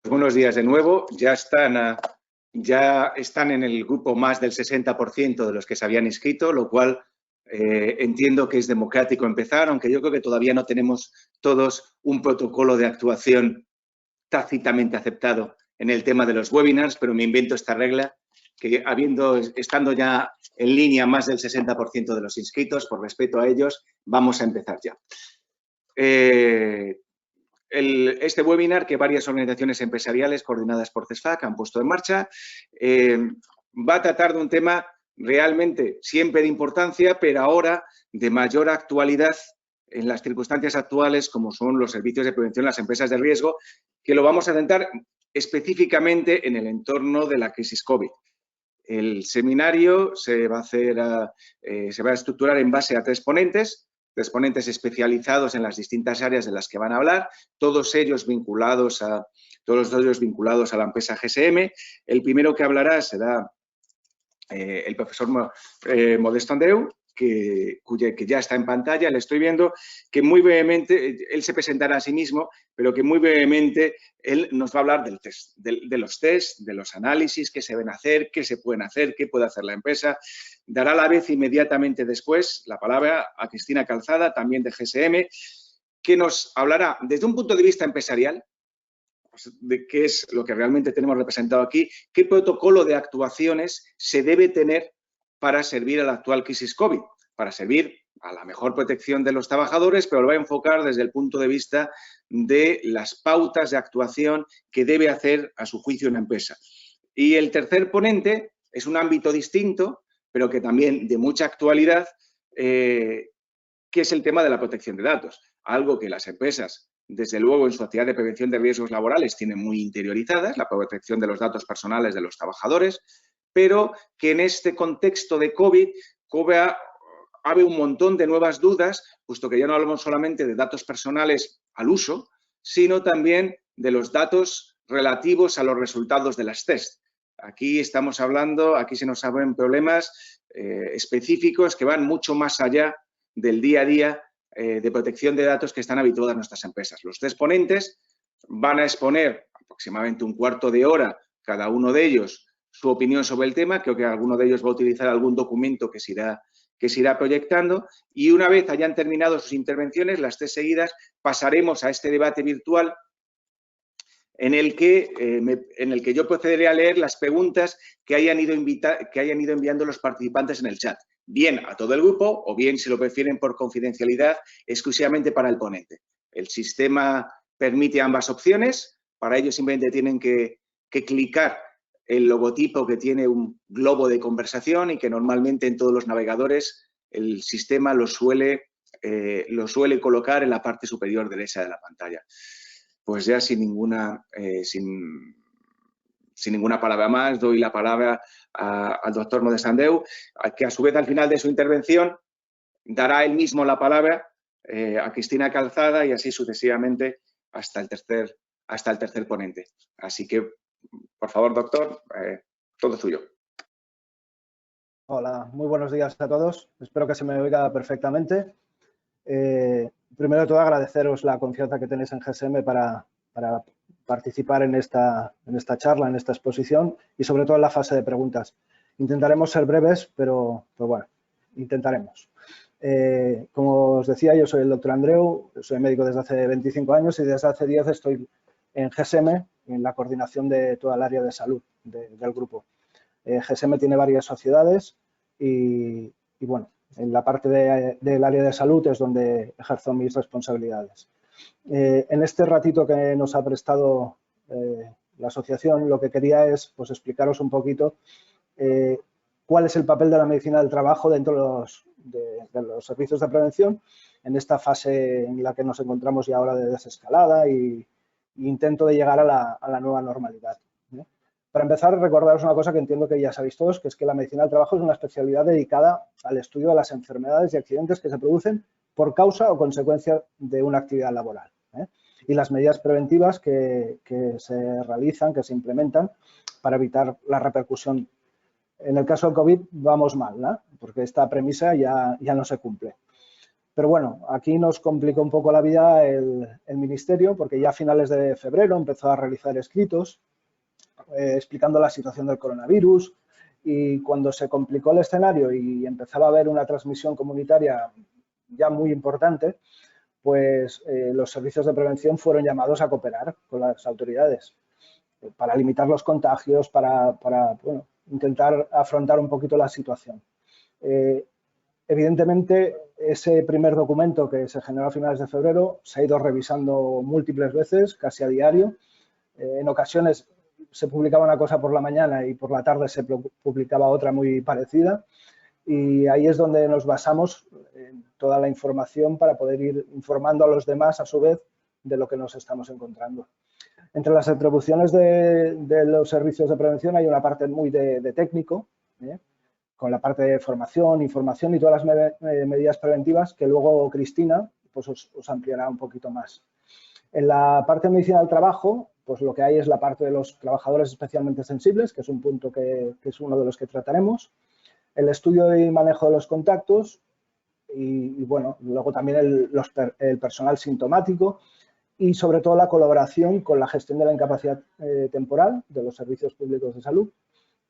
Buenos días de nuevo. Ya están en el grupo más del 60% de los que se habían inscrito, lo cual entiendo que es democrático empezar, aunque yo creo que todavía no tenemos todos un protocolo de actuación tácitamente aceptado en el tema de los webinars, pero me invento esta regla que estando ya en línea más del 60% de los inscritos, por respeto a ellos, vamos a empezar ya. Este webinar que varias organizaciones empresariales coordinadas por CESFAC han puesto en marcha va a tratar de un tema realmente siempre de importancia, pero ahora de mayor actualidad en las circunstancias actuales, como son los servicios de prevención en las empresas de riesgo, que lo vamos a centrar específicamente en el entorno de la crisis COVID. El seminario se va a estructurar en base a tres ponentes especializados en las distintas áreas de las que van a hablar, todos ellos vinculados a la empresa GSM. El primero que hablará será el profesor Modesto Andreu, que ya está en pantalla, le estoy viendo, que muy brevemente, él se presentará a sí mismo, pero que muy brevemente él nos va a hablar del test, de los test, de los análisis que se deben hacer, qué se pueden hacer, qué puede hacer la empresa. Dará a la vez inmediatamente después la palabra a Cristina Calzada, también de GSM, que nos hablará desde un punto de vista empresarial, de qué es lo que realmente tenemos representado aquí, qué protocolo de actuaciones se debe tener para servir a la actual crisis COVID, para servir a la mejor protección de los trabajadores, pero lo va a enfocar desde el punto de vista de las pautas de actuación que debe hacer a su juicio una empresa. Y el tercer ponente es un ámbito distinto, pero que también de mucha actualidad, que es el tema de la protección de datos, algo que las empresas, desde luego, en su actividad de prevención de riesgos laborales tienen muy interiorizadas, la protección de los datos personales de los trabajadores, pero que en este contexto de COVID abre un montón de nuevas dudas, puesto que ya no hablamos solamente de datos personales al uso, sino también de los datos relativos a los resultados de las test. Aquí estamos hablando, aquí se nos abren problemas específicos que van mucho más allá del día a día de protección de datos que están habituadas nuestras empresas. Los tres ponentes van a exponer aproximadamente un cuarto de hora cada uno de ellos su opinión sobre el tema. Creo que alguno de ellos va a utilizar algún documento que se irá proyectando, y una vez hayan terminado sus intervenciones, las tres seguidas, pasaremos a este debate virtual en el que yo procederé a leer las preguntas que hayan ido enviando los participantes en el chat, bien a todo el grupo o bien, si lo prefieren por confidencialidad, exclusivamente para el ponente. El sistema permite ambas opciones. Para ello simplemente tienen que clicar el logotipo que tiene un globo de conversación y que normalmente en todos los navegadores el sistema lo suele colocar en la parte superior derecha de la pantalla. Pues ya sin ninguna palabra más, doy la palabra al doctor Modesto Andreu, que a su vez al final de su intervención dará él mismo la palabra a Cristina Calzada y así sucesivamente hasta el tercer ponente. Así que, por favor, doctor, todo suyo. Hola, muy buenos días a todos. Espero que se me oiga perfectamente. Primero de todo, agradeceros la confianza que tenéis en GSM para participar en esta charla, en esta exposición y sobre todo en la fase de preguntas. Intentaremos ser breves, pero bueno, intentaremos. Como os decía, yo soy el doctor Andreu, soy médico desde hace 25 años y desde hace 10 estoy en GSM, en la coordinación de toda el área de salud del grupo. GSM tiene varias sociedades y bueno, en la parte del área de salud es donde ejerzo mis responsabilidades. En este ratito que nos ha prestado la asociación, lo que quería es explicaros un poquito cuál es el papel de la medicina del trabajo dentro de los servicios de prevención en esta fase en la que nos encontramos ya ahora de desescalada y intento de llegar a la nueva normalidad. Para empezar, recordaros una cosa que entiendo que ya sabéis todos, que es que la medicina del trabajo es una especialidad dedicada al estudio de las enfermedades y accidentes que se producen por causa o consecuencia de una actividad laboral. Y las medidas preventivas que se realizan, que se implementan para evitar la repercusión. En el caso del COVID vamos mal, ¿no? Porque esta premisa ya no se cumple. Pero bueno, aquí nos complicó un poco la vida el Ministerio, porque ya a finales de febrero empezó a realizar escritos explicando la situación del coronavirus, y cuando se complicó el escenario y empezaba a haber una transmisión comunitaria ya muy importante, pues los servicios de prevención fueron llamados a cooperar con las autoridades para limitar los contagios, para bueno, intentar afrontar un poquito la situación. Evidentemente, ese primer documento que se generó a finales de febrero se ha ido revisando múltiples veces, casi a diario. En ocasiones se publicaba una cosa por la mañana y por la tarde se publicaba otra muy parecida, y ahí es donde nos basamos en toda la información para poder ir informando a los demás a su vez de lo que nos estamos encontrando. Entre las atribuciones de los servicios de prevención hay una parte muy de técnico, con la parte de formación, información y todas las medidas preventivas que luego Cristina pues os ampliará un poquito más. En la parte de medicina del trabajo, pues lo que hay es la parte de los trabajadores especialmente sensibles, que es un punto que es uno de los que trataremos, el estudio y manejo de los contactos y bueno, luego también el personal sintomático y sobre todo la colaboración con la gestión de la incapacidad temporal de los servicios públicos de salud,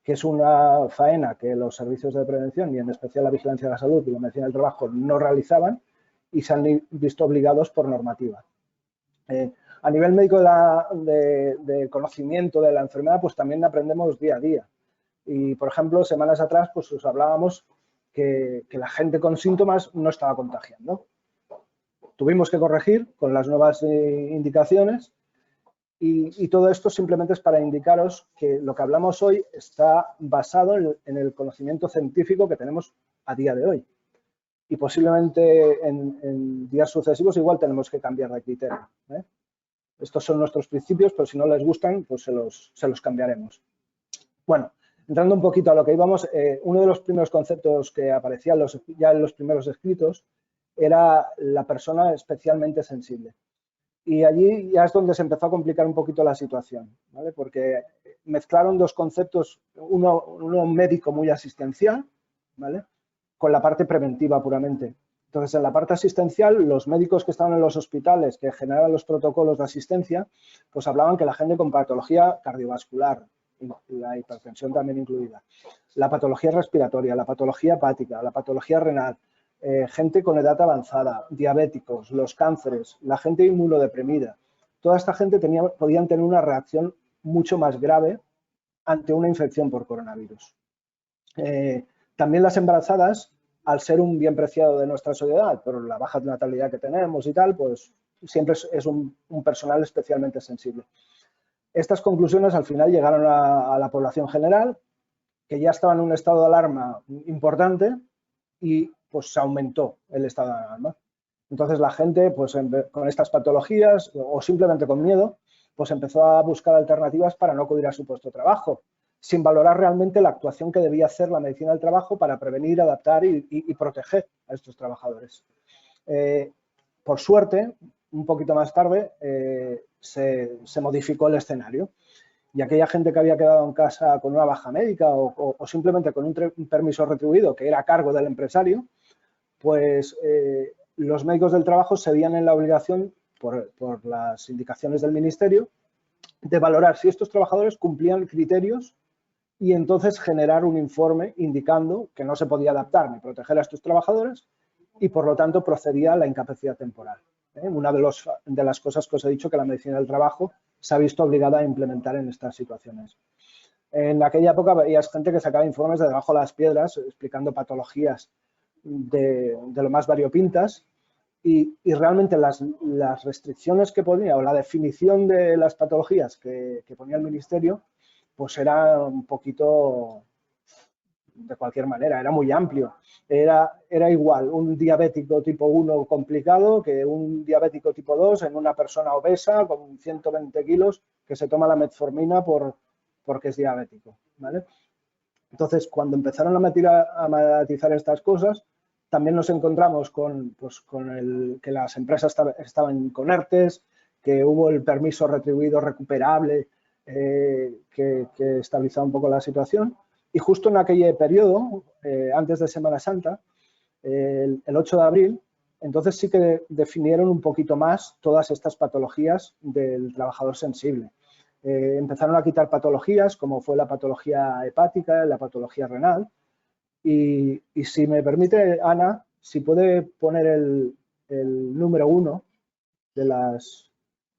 que es una faena que los servicios de prevención y en especial la vigilancia de la salud y la medicina del trabajo no realizaban y se han visto obligados por normativa. A nivel médico de conocimiento de la enfermedad, pues también aprendemos día a día. Y, por ejemplo, semanas atrás pues os hablábamos que la gente con síntomas no estaba contagiando. Tuvimos que corregir con las nuevas indicaciones y todo esto simplemente es para indicaros que lo que hablamos hoy está basado en el conocimiento científico que tenemos a día de hoy. Y posiblemente en días sucesivos igual tenemos que cambiar de criterio. Estos son nuestros principios, pero si no les gustan, pues se los cambiaremos. Bueno, entrando un poquito a lo que íbamos, uno de los primeros conceptos que aparecían ya en los primeros escritos era la persona especialmente sensible. Y allí ya es donde se empezó a complicar un poquito la situación, ¿vale? Porque mezclaron dos conceptos, uno médico muy asistencial, ¿vale?, con la parte preventiva puramente. Entonces, en la parte asistencial, los médicos que estaban en los hospitales, que generaban los protocolos de asistencia, pues hablaban que la gente con patología cardiovascular, la hipertensión también incluida, la patología respiratoria, la patología hepática, la patología renal, gente con edad avanzada, diabéticos, los cánceres, la gente inmunodeprimida, toda esta gente podían tener una reacción mucho más grave ante una infección por coronavirus. También las embarazadas, al ser un bien preciado de nuestra sociedad, por la baja natalidad que tenemos y tal, pues siempre es un personal especialmente sensible. Estas conclusiones al final llegaron a la población general, que ya estaba en un estado de alarma importante y pues se aumentó el estado de alarma. Entonces la gente pues con estas patologías o simplemente con miedo pues empezó a buscar alternativas para no acudir a su puesto de trabajo, sin valorar realmente la actuación que debía hacer la medicina del trabajo para prevenir, adaptar y proteger a estos trabajadores. Por suerte, un poquito más tarde se modificó el escenario y aquella gente que había quedado en casa con una baja médica o simplemente con un permiso retribuido que era a cargo del empresario, pues los médicos del trabajo se veían en la obligación, por las indicaciones del Ministerio, de valorar si estos trabajadores cumplían criterios y entonces generar un informe indicando que no se podía adaptar ni proteger a estos trabajadores y, por lo tanto, procedía a la incapacidad temporal. Una de las cosas que os he dicho que la medicina del trabajo se ha visto obligada a implementar en estas situaciones. En aquella época veías gente que sacaba informes de debajo de las piedras explicando patologías de lo más variopintas y realmente las restricciones que ponía o la definición de las patologías que ponía el Ministerio pues era un poquito de cualquier manera, era muy amplio. Era igual un diabético tipo 1 complicado que un diabético tipo 2 en una persona obesa con 120 kilos que se toma la metformina porque es diabético, ¿vale? Entonces, cuando empezaron a matizar estas cosas, también nos encontramos con que las empresas estaban con ERTES, que hubo el permiso retribuido recuperable que estabilizaba un poco la situación. Y justo en aquel periodo, antes de Semana Santa, el 8 de abril, entonces sí que definieron un poquito más todas estas patologías del trabajador sensible. Empezaron a quitar patologías como fue la patología hepática, la patología renal. Y si me permite, Ana, si puede poner el número 1 de las...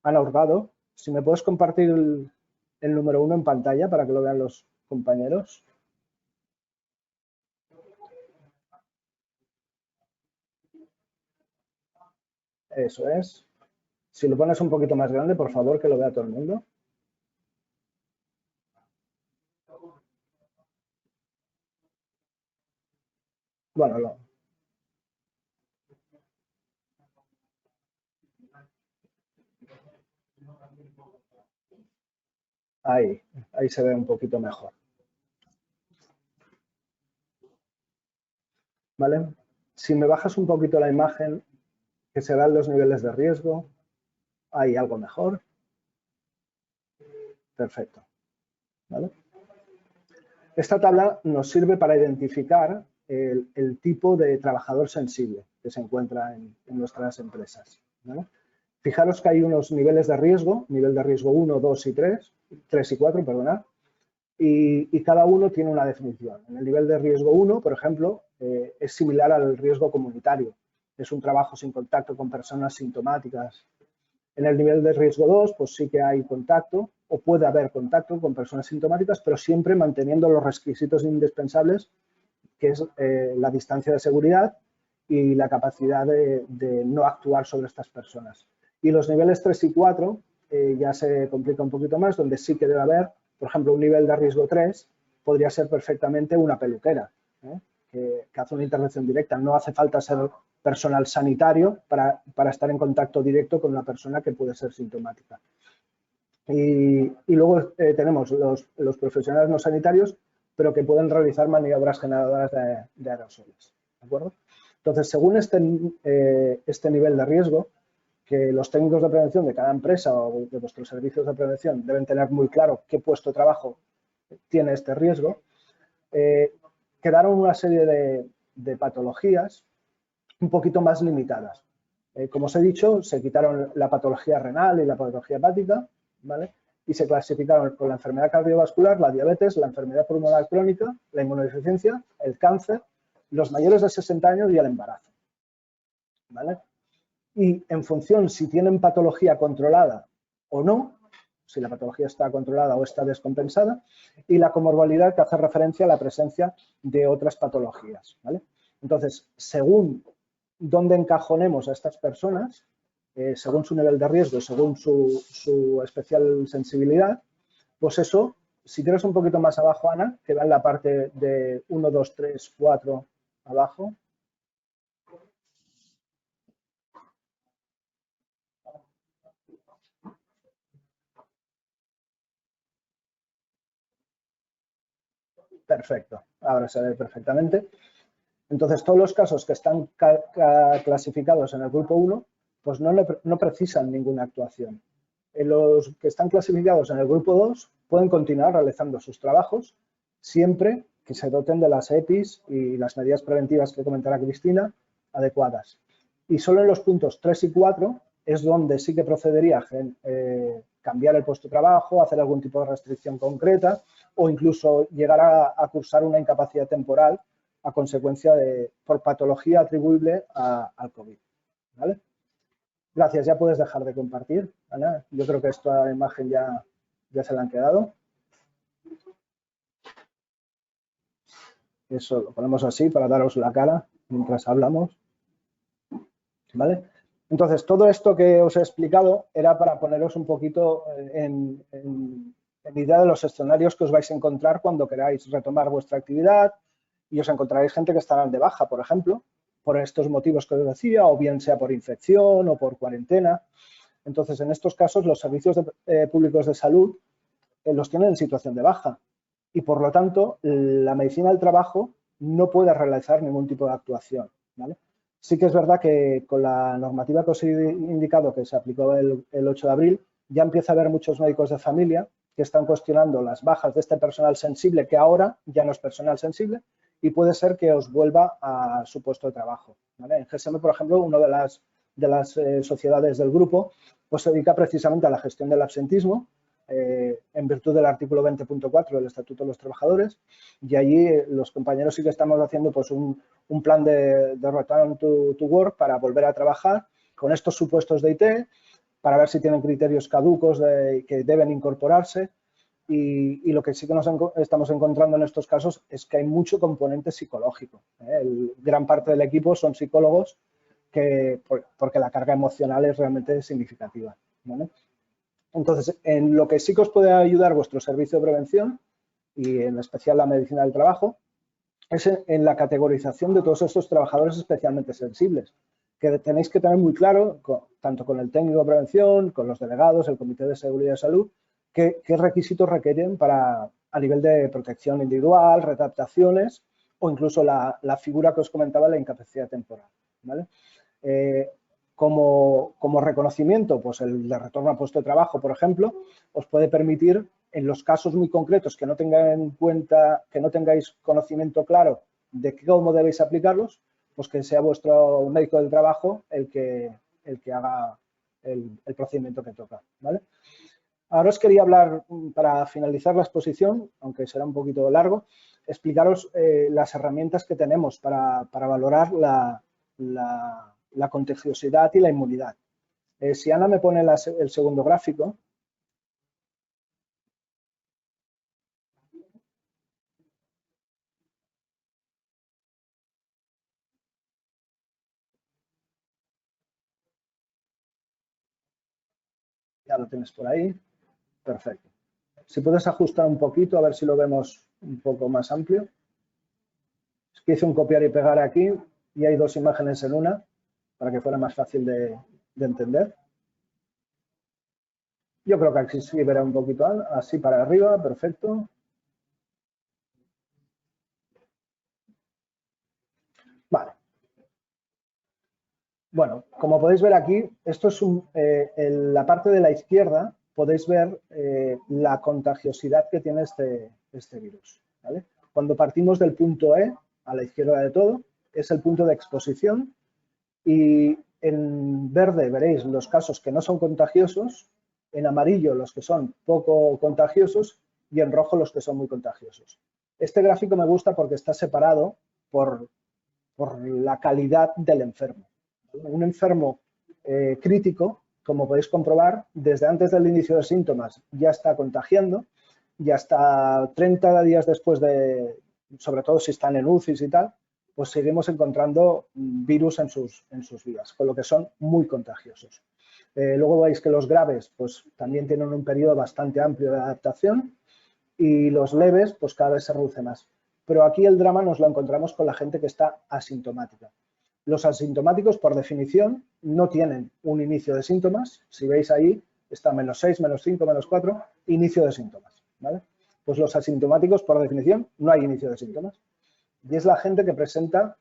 Ana Hurtado, si me puedes compartir el número 1 en pantalla para que lo vean los compañeros. Eso es. Si lo pones un poquito más grande, por favor, que lo vea todo el mundo. Bueno, ahí se ve un poquito mejor. ¿Vale? Si me bajas un poquito la imagen, que se vean los niveles de riesgo, hay algo mejor. Perfecto. ¿Vale? Esta tabla nos sirve para identificar el tipo de trabajador sensible que se encuentra en nuestras empresas. ¿Vale? Fijaros que hay unos niveles de riesgo, nivel de riesgo 1, 2 y 3 y 4, perdonad, y cada uno tiene una definición. En el nivel de riesgo 1, por ejemplo, es similar al riesgo comunitario. Es un trabajo sin contacto con personas sintomáticas. En el nivel de riesgo 2, pues sí que hay contacto o puede haber contacto con personas sintomáticas, pero siempre manteniendo los requisitos indispensables, que es la distancia de seguridad y la capacidad de no actuar sobre estas personas. Y los niveles 3 y 4 ya se complica un poquito más, donde sí que debe haber, por ejemplo, un nivel de riesgo 3 podría ser perfectamente una peluquera, que hace una intervención directa. No hace falta ser personal sanitario para estar en contacto directo con una persona que puede ser sintomática. Y luego tenemos los profesionales no sanitarios, pero que pueden realizar maniobras generadoras de aerosoles. ¿De acuerdo? Entonces, según este nivel de riesgo, que los técnicos de prevención de cada empresa o de vuestros servicios de prevención deben tener muy claro qué puesto de trabajo tiene este riesgo, quedaron una serie de patologías un poquito más limitadas. Como os he dicho, se quitaron la patología renal y la patología hepática, ¿vale? Y se clasificaron con la enfermedad cardiovascular, la diabetes, la enfermedad pulmonar crónica, la inmunodeficiencia, el cáncer, los mayores de 60 años y el embarazo, ¿vale? Y en función si tienen patología controlada o no, si la patología está controlada o está descompensada, y la comorbilidad que hace referencia a la presencia de otras patologías, ¿vale? Entonces, según dónde encajonemos a estas personas, según su nivel de riesgo, según su especial sensibilidad, pues eso, si tienes un poquito más abajo, Ana, que va en la parte de 1, 2, 3, 4 abajo. Perfecto, ahora se ve perfectamente. Entonces, todos los casos que están clasificados en el grupo 1, pues no precisan ninguna actuación. Los que están clasificados en el grupo 2 pueden continuar realizando sus trabajos siempre que se doten de las EPIs y las medidas preventivas que comentará Cristina adecuadas. Y solo en los puntos 3 y 4 es donde sí que procedería cambiar el puesto de trabajo, hacer algún tipo de restricción concreta o incluso llegar a cursar una incapacidad temporal a consecuencia por patología atribuible al COVID. ¿Vale? Gracias, ya puedes dejar de compartir, Ana. Yo creo que esta imagen ya se la han quedado. Eso lo ponemos así para daros la cara mientras hablamos. ¿Vale? Entonces, todo esto que os he explicado era para poneros un poquito en idea de los escenarios que os vais a encontrar cuando queráis retomar vuestra actividad y os encontraréis gente que estarán de baja, por ejemplo, por estos motivos que os decía, o bien sea por infección o por cuarentena. Entonces, en estos casos, los servicios públicos de salud los tienen en situación de baja y, por lo tanto, la medicina del trabajo no puede realizar ningún tipo de actuación, ¿vale? Sí que es verdad que con la normativa que os he indicado, que se aplicó el 8 de abril, ya empieza a haber muchos médicos de familia que están cuestionando las bajas de este personal sensible, que ahora ya no es personal sensible, y puede ser que os vuelva a su puesto de trabajo, ¿vale? En GSM, por ejemplo, una de las sociedades del grupo pues se dedica precisamente a la gestión del absentismo en virtud del artículo 20.4 del Estatuto de los Trabajadores, y allí los compañeros sí que estamos haciendo pues un plan de return to work para volver a trabajar con estos supuestos de IT, para ver si tienen criterios caducos que deben incorporarse. Y lo que sí que nos estamos encontrando en estos casos es que hay mucho componente psicológico. Gran parte del equipo son psicólogos porque la carga emocional es realmente significativa, ¿vale? Entonces, en lo que sí que os puede ayudar vuestro servicio de prevención, y en especial la medicina del trabajo, es en la categorización de todos estos trabajadores especialmente sensibles, que tenéis que tener muy claro, tanto con el técnico de prevención, con los delegados, el Comité de Seguridad y Salud, qué requisitos requieren a nivel de protección individual, readaptaciones o incluso la figura que os comentaba, la incapacidad temporal, ¿vale? Como reconocimiento, pues el de retorno a puesto de trabajo, por ejemplo, os puede permitir, en los casos muy concretos que no tengáis conocimiento claro de cómo debéis aplicarlos, pues que sea vuestro médico del trabajo el que haga el procedimiento que toca, ¿vale? Ahora os quería hablar, para finalizar la exposición, aunque será un poquito largo, explicaros las herramientas que tenemos para valorar la contagiosidad y la inmunidad. Si Ana me pone el segundo gráfico. Ya lo tienes por ahí. Perfecto. Si puedes ajustar un poquito, a ver si lo vemos un poco más amplio. Es que hice un copiar y pegar aquí y hay dos imágenes en una para que fuera más fácil de entender. Yo creo que aquí sí verá un poquito así para arriba, perfecto. Vale. Bueno, como podéis ver aquí, esto es en la parte de la izquierda podéis ver la contagiosidad que tiene este virus, ¿vale? Cuando partimos del punto E, a la izquierda de todo, es el punto de exposición, y en verde veréis los casos que no son contagiosos, en amarillo los que son poco contagiosos y en rojo los que son muy contagiosos. Este gráfico me gusta porque está separado por la calidad del enfermo. Un enfermo crítico, como podéis comprobar, desde antes del inicio de síntomas ya está contagiando y hasta 30 días después sobre todo si están en UCIs y tal, pues seguimos encontrando virus en sus vías, con lo que son muy contagiosos. Luego veis que los graves pues también tienen un periodo bastante amplio de adaptación y los leves pues cada vez se reduce más. Pero aquí el drama nos lo encontramos con la gente que está asintomática. Los asintomáticos, por definición, no tienen un inicio de síntomas. Si veis ahí, está -6, -5, -4, inicio de síntomas, ¿vale? Pues los asintomáticos, por definición, no hay inicio de síntomas. Y es la gente que presenta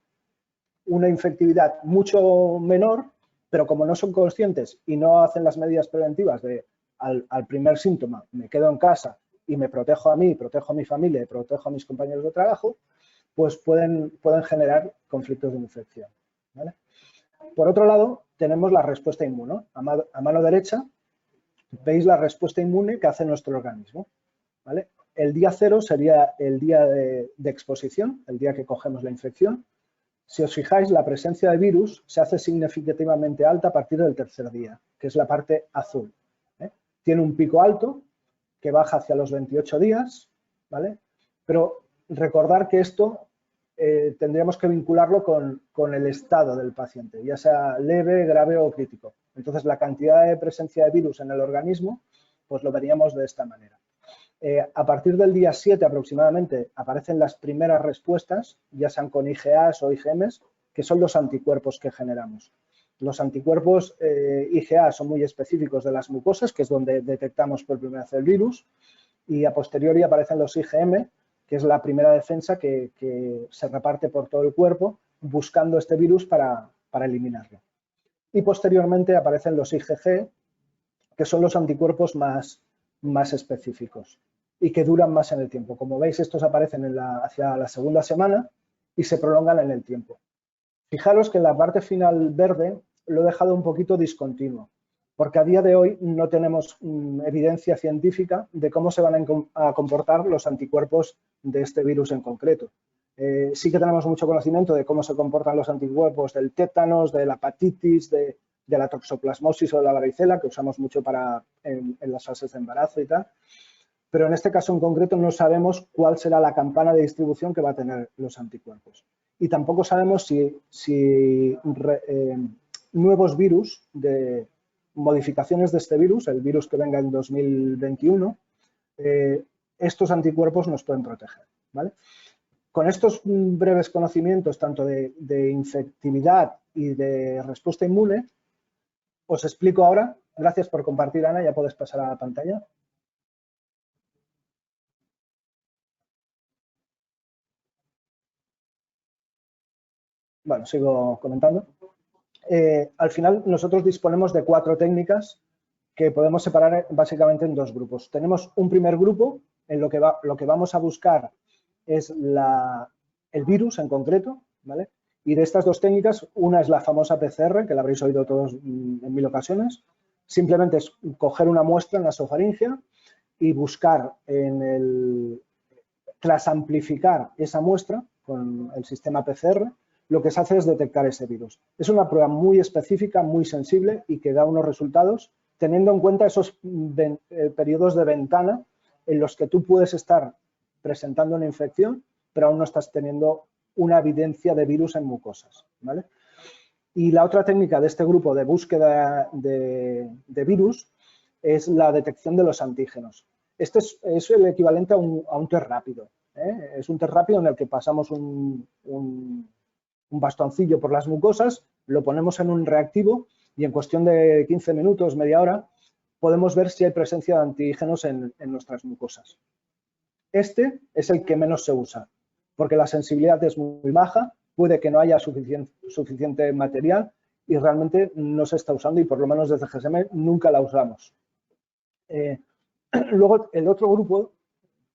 una infectividad mucho menor, pero como no son conscientes y no hacen las medidas preventivas de al primer síntoma me quedo en casa y me protejo a mí, protejo a mi familia y protejo a mis compañeros de trabajo, pues pueden generar conflictos de infección, ¿vale? Por otro lado, tenemos la respuesta inmune. A mano derecha veis la respuesta inmune que hace nuestro organismo, ¿vale? El día 0 sería el día de exposición, el día que cogemos la infección. Si os fijáis, la presencia de virus se hace significativamente alta a partir del tercer día, que es la parte azul, ¿eh? Tiene un pico alto que baja hacia los 28 días, ¿vale? Pero recordar que esto tendríamos que vincularlo con el estado del paciente, ya sea leve, grave o crítico. Entonces, la cantidad de presencia de virus en el organismo, pues lo veríamos de esta manera. A partir del día 7 aproximadamente aparecen las primeras respuestas, ya sean con IgAs o IgMs, que son los anticuerpos que generamos. Los anticuerpos IgA son muy específicos de las mucosas, que es donde detectamos por primera vez el virus, y a posteriori aparecen los IgM, que es la primera defensa que se reparte por todo el cuerpo buscando este virus para eliminarlo. Y posteriormente aparecen los IgG, que son los anticuerpos más específicos y que duran más en el tiempo. Como veis, estos aparecen hacia la segunda semana y se prolongan en el tiempo. Fijaros que en la parte final verde lo he dejado un poquito discontinuo, porque a día de hoy no tenemos evidencia científica de cómo se van a comportar los anticuerpos de este virus en concreto. Sí que tenemos mucho conocimiento de cómo se comportan los anticuerpos del tétanos, de la hepatitis, de la toxoplasmosis o de la varicela, que usamos mucho en las fases de embarazo y tal. Pero en este caso en concreto no sabemos cuál será la campana de distribución que va a tener los anticuerpos. Y tampoco sabemos si nuevos virus, de modificaciones de este virus, el virus que venga en 2021, estos anticuerpos nos pueden proteger, ¿vale? Con estos breves conocimientos, tanto de infectividad y de respuesta inmune, os explico ahora. Gracias por compartir, Ana, ya puedes pasar a la pantalla. Bueno, sigo comentando. Al final, nosotros disponemos de 4 técnicas que podemos separar básicamente en 2 grupos. Tenemos un primer grupo en lo que vamos a buscar es el virus en concreto, ¿vale? Y de estas 2 técnicas, una es la famosa PCR, que la habréis oído todos en 1000 ocasiones. Simplemente es coger una muestra en la nasofaringea y buscar tras amplificar esa muestra con el sistema PCR, lo que se hace es detectar ese virus. Es una prueba muy específica, muy sensible y que da unos resultados teniendo en cuenta esos periodos de ventana en los que tú puedes estar presentando una infección, pero aún no estás teniendo una evidencia de virus en mucosas, ¿vale? Y la otra técnica de este grupo de búsqueda de virus es la detección de los antígenos. Este es el equivalente a un test rápido, ¿eh? Es un test rápido en el que pasamos un bastoncillo por las mucosas, lo ponemos en un reactivo y en cuestión de 15 minutos, media hora, podemos ver si hay presencia de antígenos en nuestras mucosas. Este es el que menos se usa, porque la sensibilidad es muy baja, puede que no haya suficiente material y realmente no se está usando y por lo menos desde GSM nunca la usamos. Luego, el otro grupo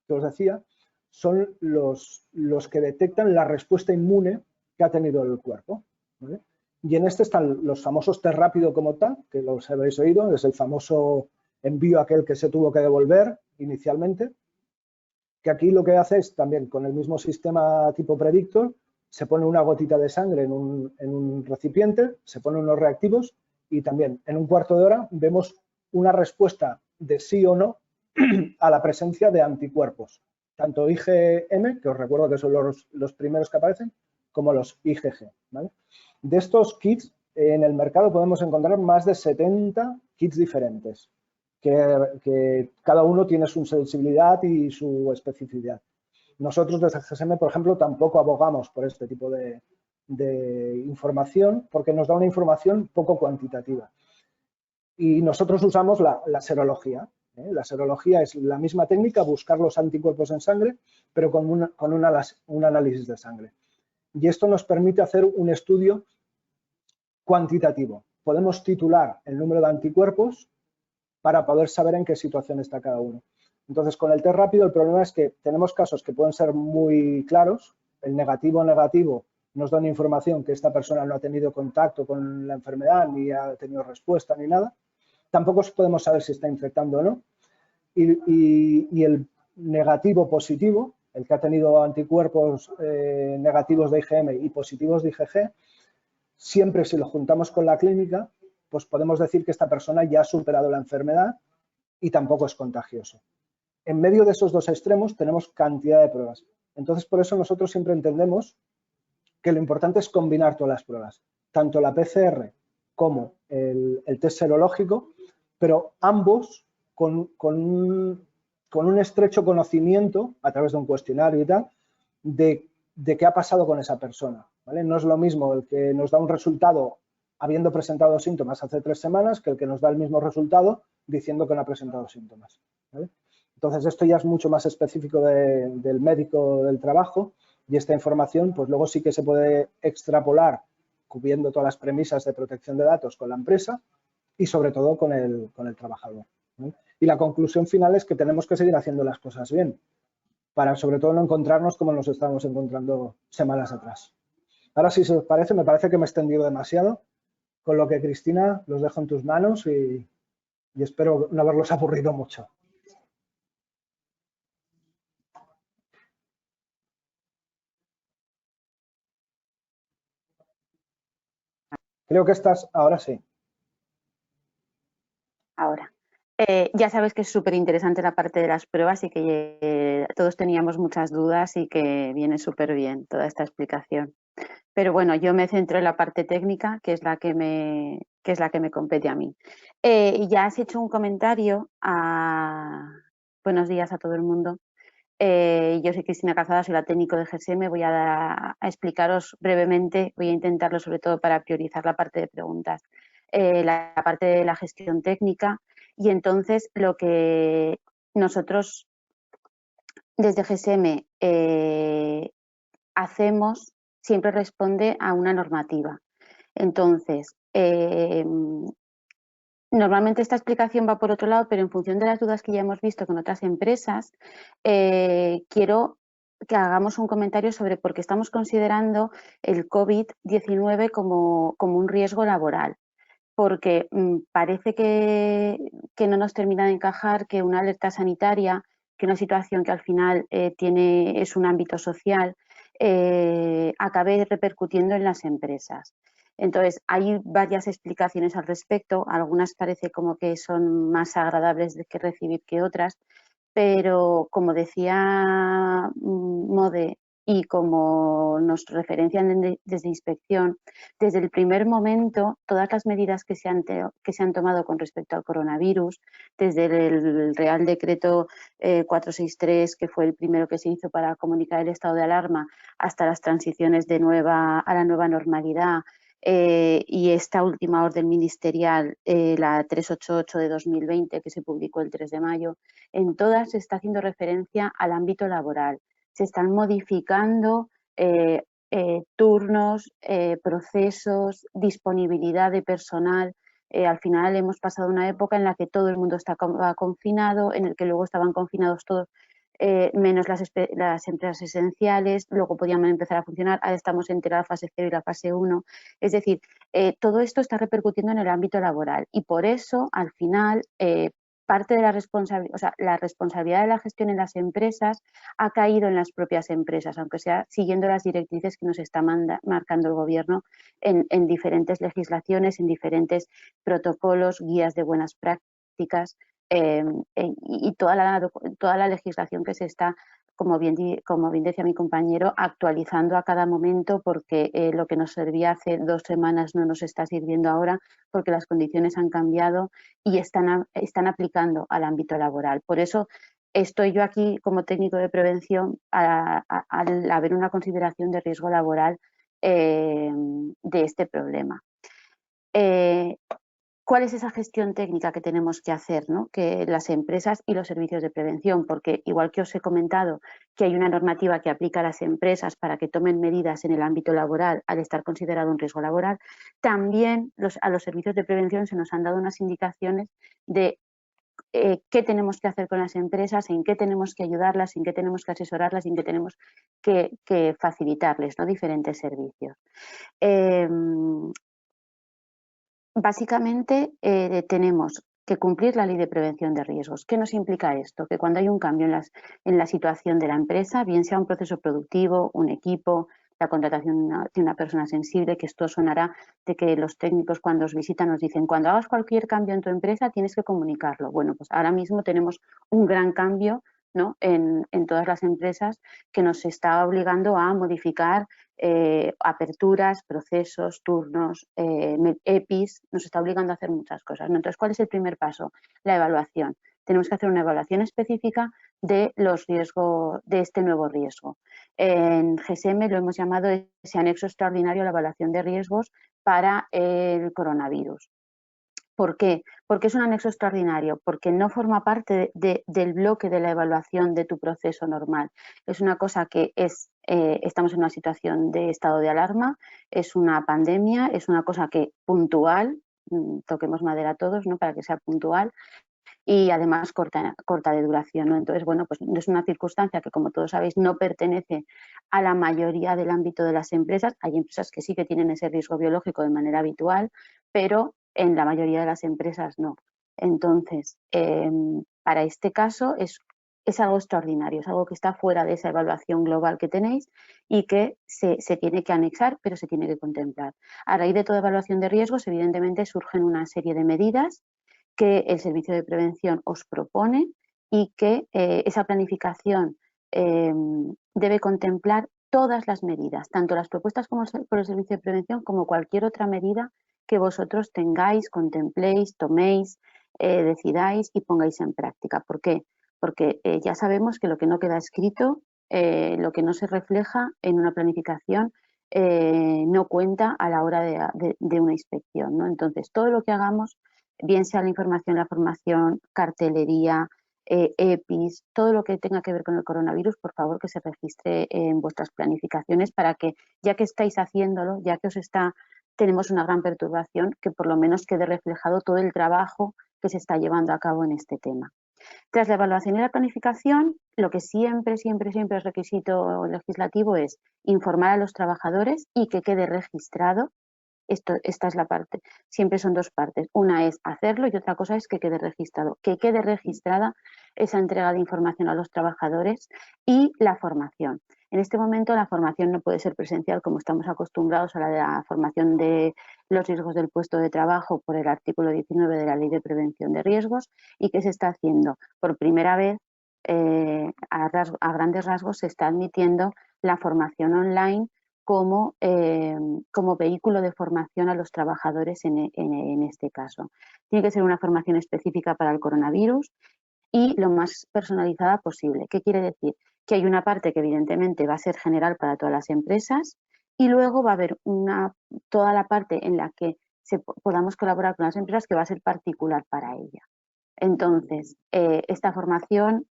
que os decía son los que detectan la respuesta inmune que ha tenido el cuerpo, ¿vale? Y en este están los famosos test rápido como tal, que los habréis oído, es el famoso envío aquel que se tuvo que devolver inicialmente, que aquí lo que hace es también con el mismo sistema tipo predictor, se pone una gotita de sangre en un recipiente, se ponen unos reactivos y también en un cuarto de hora vemos una respuesta de sí o no a la presencia de anticuerpos, tanto IgM, que os recuerdo que son los primeros que aparecen, como los IgG, ¿vale? De estos kits, en el mercado podemos encontrar más de 70 kits diferentes, que cada uno tiene su sensibilidad y su especificidad. Nosotros desde GSM, por ejemplo, tampoco abogamos por este tipo de información porque nos da una información poco cuantitativa. Y nosotros usamos la serología. La serología es la misma técnica, buscar los anticuerpos en sangre, pero con un análisis de sangre. Y esto nos permite hacer un estudio cuantitativo. Podemos titular el número de anticuerpos para poder saber en qué situación está cada uno. Entonces, con el test rápido el problema es que tenemos casos que pueden ser muy claros. El negativo nos da una información que esta persona no ha tenido contacto con la enfermedad, ni ha tenido respuesta, ni nada. Tampoco podemos saber si está infectando o no. Y el negativo positivo, el que ha tenido anticuerpos negativos de IgM y positivos de IgG, siempre si lo juntamos con la clínica, pues podemos decir que esta persona ya ha superado la enfermedad y tampoco es contagioso. En medio de esos 2 extremos tenemos cantidad de pruebas. Entonces, por eso nosotros siempre entendemos que lo importante es combinar todas las pruebas, tanto la PCR como el test serológico, pero ambos con un estrecho conocimiento, a través de un cuestionario y tal, de qué ha pasado con esa persona, ¿vale? No es lo mismo el que nos da un resultado habiendo presentado síntomas hace 3 semanas que el que nos da el mismo resultado diciendo que no ha presentado síntomas, ¿vale? Entonces, esto ya es mucho más específico del médico del trabajo y esta información, pues luego sí que se puede extrapolar cubriendo todas las premisas de protección de datos con la empresa y sobre todo con el trabajador, ¿no? Y la conclusión final es que tenemos que seguir haciendo las cosas bien. para sobre todo no encontrarnos como nos estábamos encontrando semanas atrás. Ahora, si os parece, me parece que me he extendido demasiado, con lo que, Cristina, los dejo en tus manos y espero no haberlos aburrido mucho. Creo que estás, ahora sí. Ahora. Ya sabes que es súper interesante la parte de las pruebas y que todos teníamos muchas dudas y que viene súper bien toda esta explicación. Pero bueno, yo me centro en la parte técnica, que es la que me compete a mí. Ya has hecho un comentario Buenos días a todo el mundo. Yo soy Cristina Calzada, soy la técnico de GSM. Voy a explicaros brevemente, voy a intentarlo sobre todo para priorizar la parte de preguntas, la parte de la gestión técnica. Y entonces lo que nosotros desde GSM hacemos siempre responde a una normativa. Entonces, normalmente esta explicación va por otro lado, pero en función de las dudas que ya hemos visto con otras empresas, quiero que hagamos un comentario sobre por qué estamos considerando el COVID-19 como un riesgo laboral. Porque parece que no nos termina de encajar que una alerta sanitaria, que una situación que al final es un ámbito social, acabe repercutiendo en las empresas. Entonces, hay varias explicaciones al respecto, algunas parece como que son más agradables de que recibir que otras, pero como decía Mode y como nos referencian desde inspección, desde el primer momento todas las medidas que se han tomado con respecto al coronavirus, desde el Real Decreto 463, que fue el primero que se hizo para comunicar el estado de alarma, hasta las transiciones a la nueva normalidad, y esta última orden ministerial, la 388 de 2020, que se publicó el 3 de mayo, en todas se está haciendo referencia al ámbito laboral. Se están modificando turnos, procesos, disponibilidad de personal. Al final hemos pasado una época en la que todo el mundo estaba confinado, en el que luego estaban confinados todos, menos las empresas esenciales, luego podían empezar a funcionar, ahora estamos entre la fase 0 y la fase 1. Es decir, todo esto está repercutiendo en el ámbito laboral y por eso, al final, parte de la responsabilidad de la gestión en las empresas ha caído en las propias empresas, aunque sea siguiendo las directrices que nos está marcando el Gobierno en diferentes legislaciones, en diferentes protocolos, guías de buenas prácticas, y toda la legislación que se está, como bien decía mi compañero, actualizando a cada momento, porque lo que nos servía hace 2 semanas no nos está sirviendo ahora, porque las condiciones han cambiado y están aplicando al ámbito laboral. Por eso estoy yo aquí como técnico de prevención al haber una consideración de riesgo laboral de este problema. ¿Cuál es esa gestión técnica que tenemos que hacer, ¿no? Que las empresas y los servicios de prevención? Porque igual que os he comentado que hay una normativa que aplica a las empresas para que tomen medidas en el ámbito laboral al estar considerado un riesgo laboral, también a los servicios de prevención se nos han dado unas indicaciones de qué tenemos que hacer con las empresas, en qué tenemos que ayudarlas, en qué tenemos que asesorarlas, en qué tenemos que facilitarles, ¿no? Diferentes servicios. Básicamente tenemos que cumplir la ley de prevención de riesgos. ¿Qué nos implica esto? Que cuando hay un cambio en la situación de la empresa, bien sea un proceso productivo, un equipo, la contratación de una persona sensible, que esto sonará de que los técnicos cuando os visitan nos dicen, cuando hagas cualquier cambio en tu empresa tienes que comunicarlo. Bueno, pues ahora mismo tenemos un gran cambio, ¿no? en todas las empresas que nos está obligando a modificar aperturas, procesos, turnos, EPIs, nos está obligando a hacer muchas cosas, ¿no? Entonces, ¿cuál es el primer paso? La evaluación. Tenemos que hacer una evaluación específica de los riesgos, de este nuevo riesgo. En GSM lo hemos llamado ese anexo extraordinario a la evaluación de riesgos para el coronavirus. ¿Por qué? Porque es un anexo extraordinario, porque no forma parte del bloque de la evaluación de tu proceso normal. Es una cosa que estamos en una situación de estado de alarma, es una pandemia, es una cosa que puntual, toquemos madera todos, ¿no? Para que sea puntual, y además corta de duración, ¿no? Entonces, bueno, pues es una circunstancia que, como todos sabéis, no pertenece a la mayoría del ámbito de las empresas. Hay empresas que sí que tienen ese riesgo biológico de manera habitual, pero en la mayoría de las empresas no. Entonces, para este caso es algo extraordinario, es algo que está fuera de esa evaluación global que tenéis y que se tiene que anexar, pero se tiene que contemplar. A raíz de toda evaluación de riesgos, evidentemente, surgen una serie de medidas que el Servicio de Prevención os propone y que esa planificación debe contemplar todas las medidas, tanto las propuestas por el Servicio de Prevención como cualquier otra medida que vosotros tengáis, contempléis, toméis, decidáis y pongáis en práctica. ¿Por qué? Porque ya sabemos que lo que no queda escrito, lo que no se refleja en una planificación, no cuenta a la hora de una inspección, ¿no? Entonces, todo lo que hagamos, bien sea la información, la formación, cartelería, EPIs, todo lo que tenga que ver con el coronavirus, por favor que se registre en vuestras planificaciones para que, ya que estáis haciéndolo, ya que tenemos una gran perturbación, que por lo menos quede reflejado todo el trabajo que se está llevando a cabo en este tema. Tras la evaluación y la planificación, lo que siempre es requisito legislativo es informar a los trabajadores y que quede registrado. Esta es la parte. Siempre son dos partes. Una es hacerlo y otra cosa es que quede registrado. Que quede registrada esa entrega de información a los trabajadores y la formación. En este momento la formación no puede ser presencial como estamos acostumbrados a la de la formación de los riesgos del puesto de trabajo por el artículo 19 de la Ley de Prevención de Riesgos. ¿Y qué se está haciendo? Por primera vez, a grandes rasgos, se está admitiendo la formación online como vehículo de formación a los trabajadores en este caso. Tiene que ser una formación específica para el coronavirus y lo más personalizada posible. ¿Qué quiere decir? Que hay una parte que evidentemente va a ser general para todas las empresas y luego va a haber toda la parte en la que podamos colaborar con las empresas que va a ser particular para ella. Entonces, esta formación,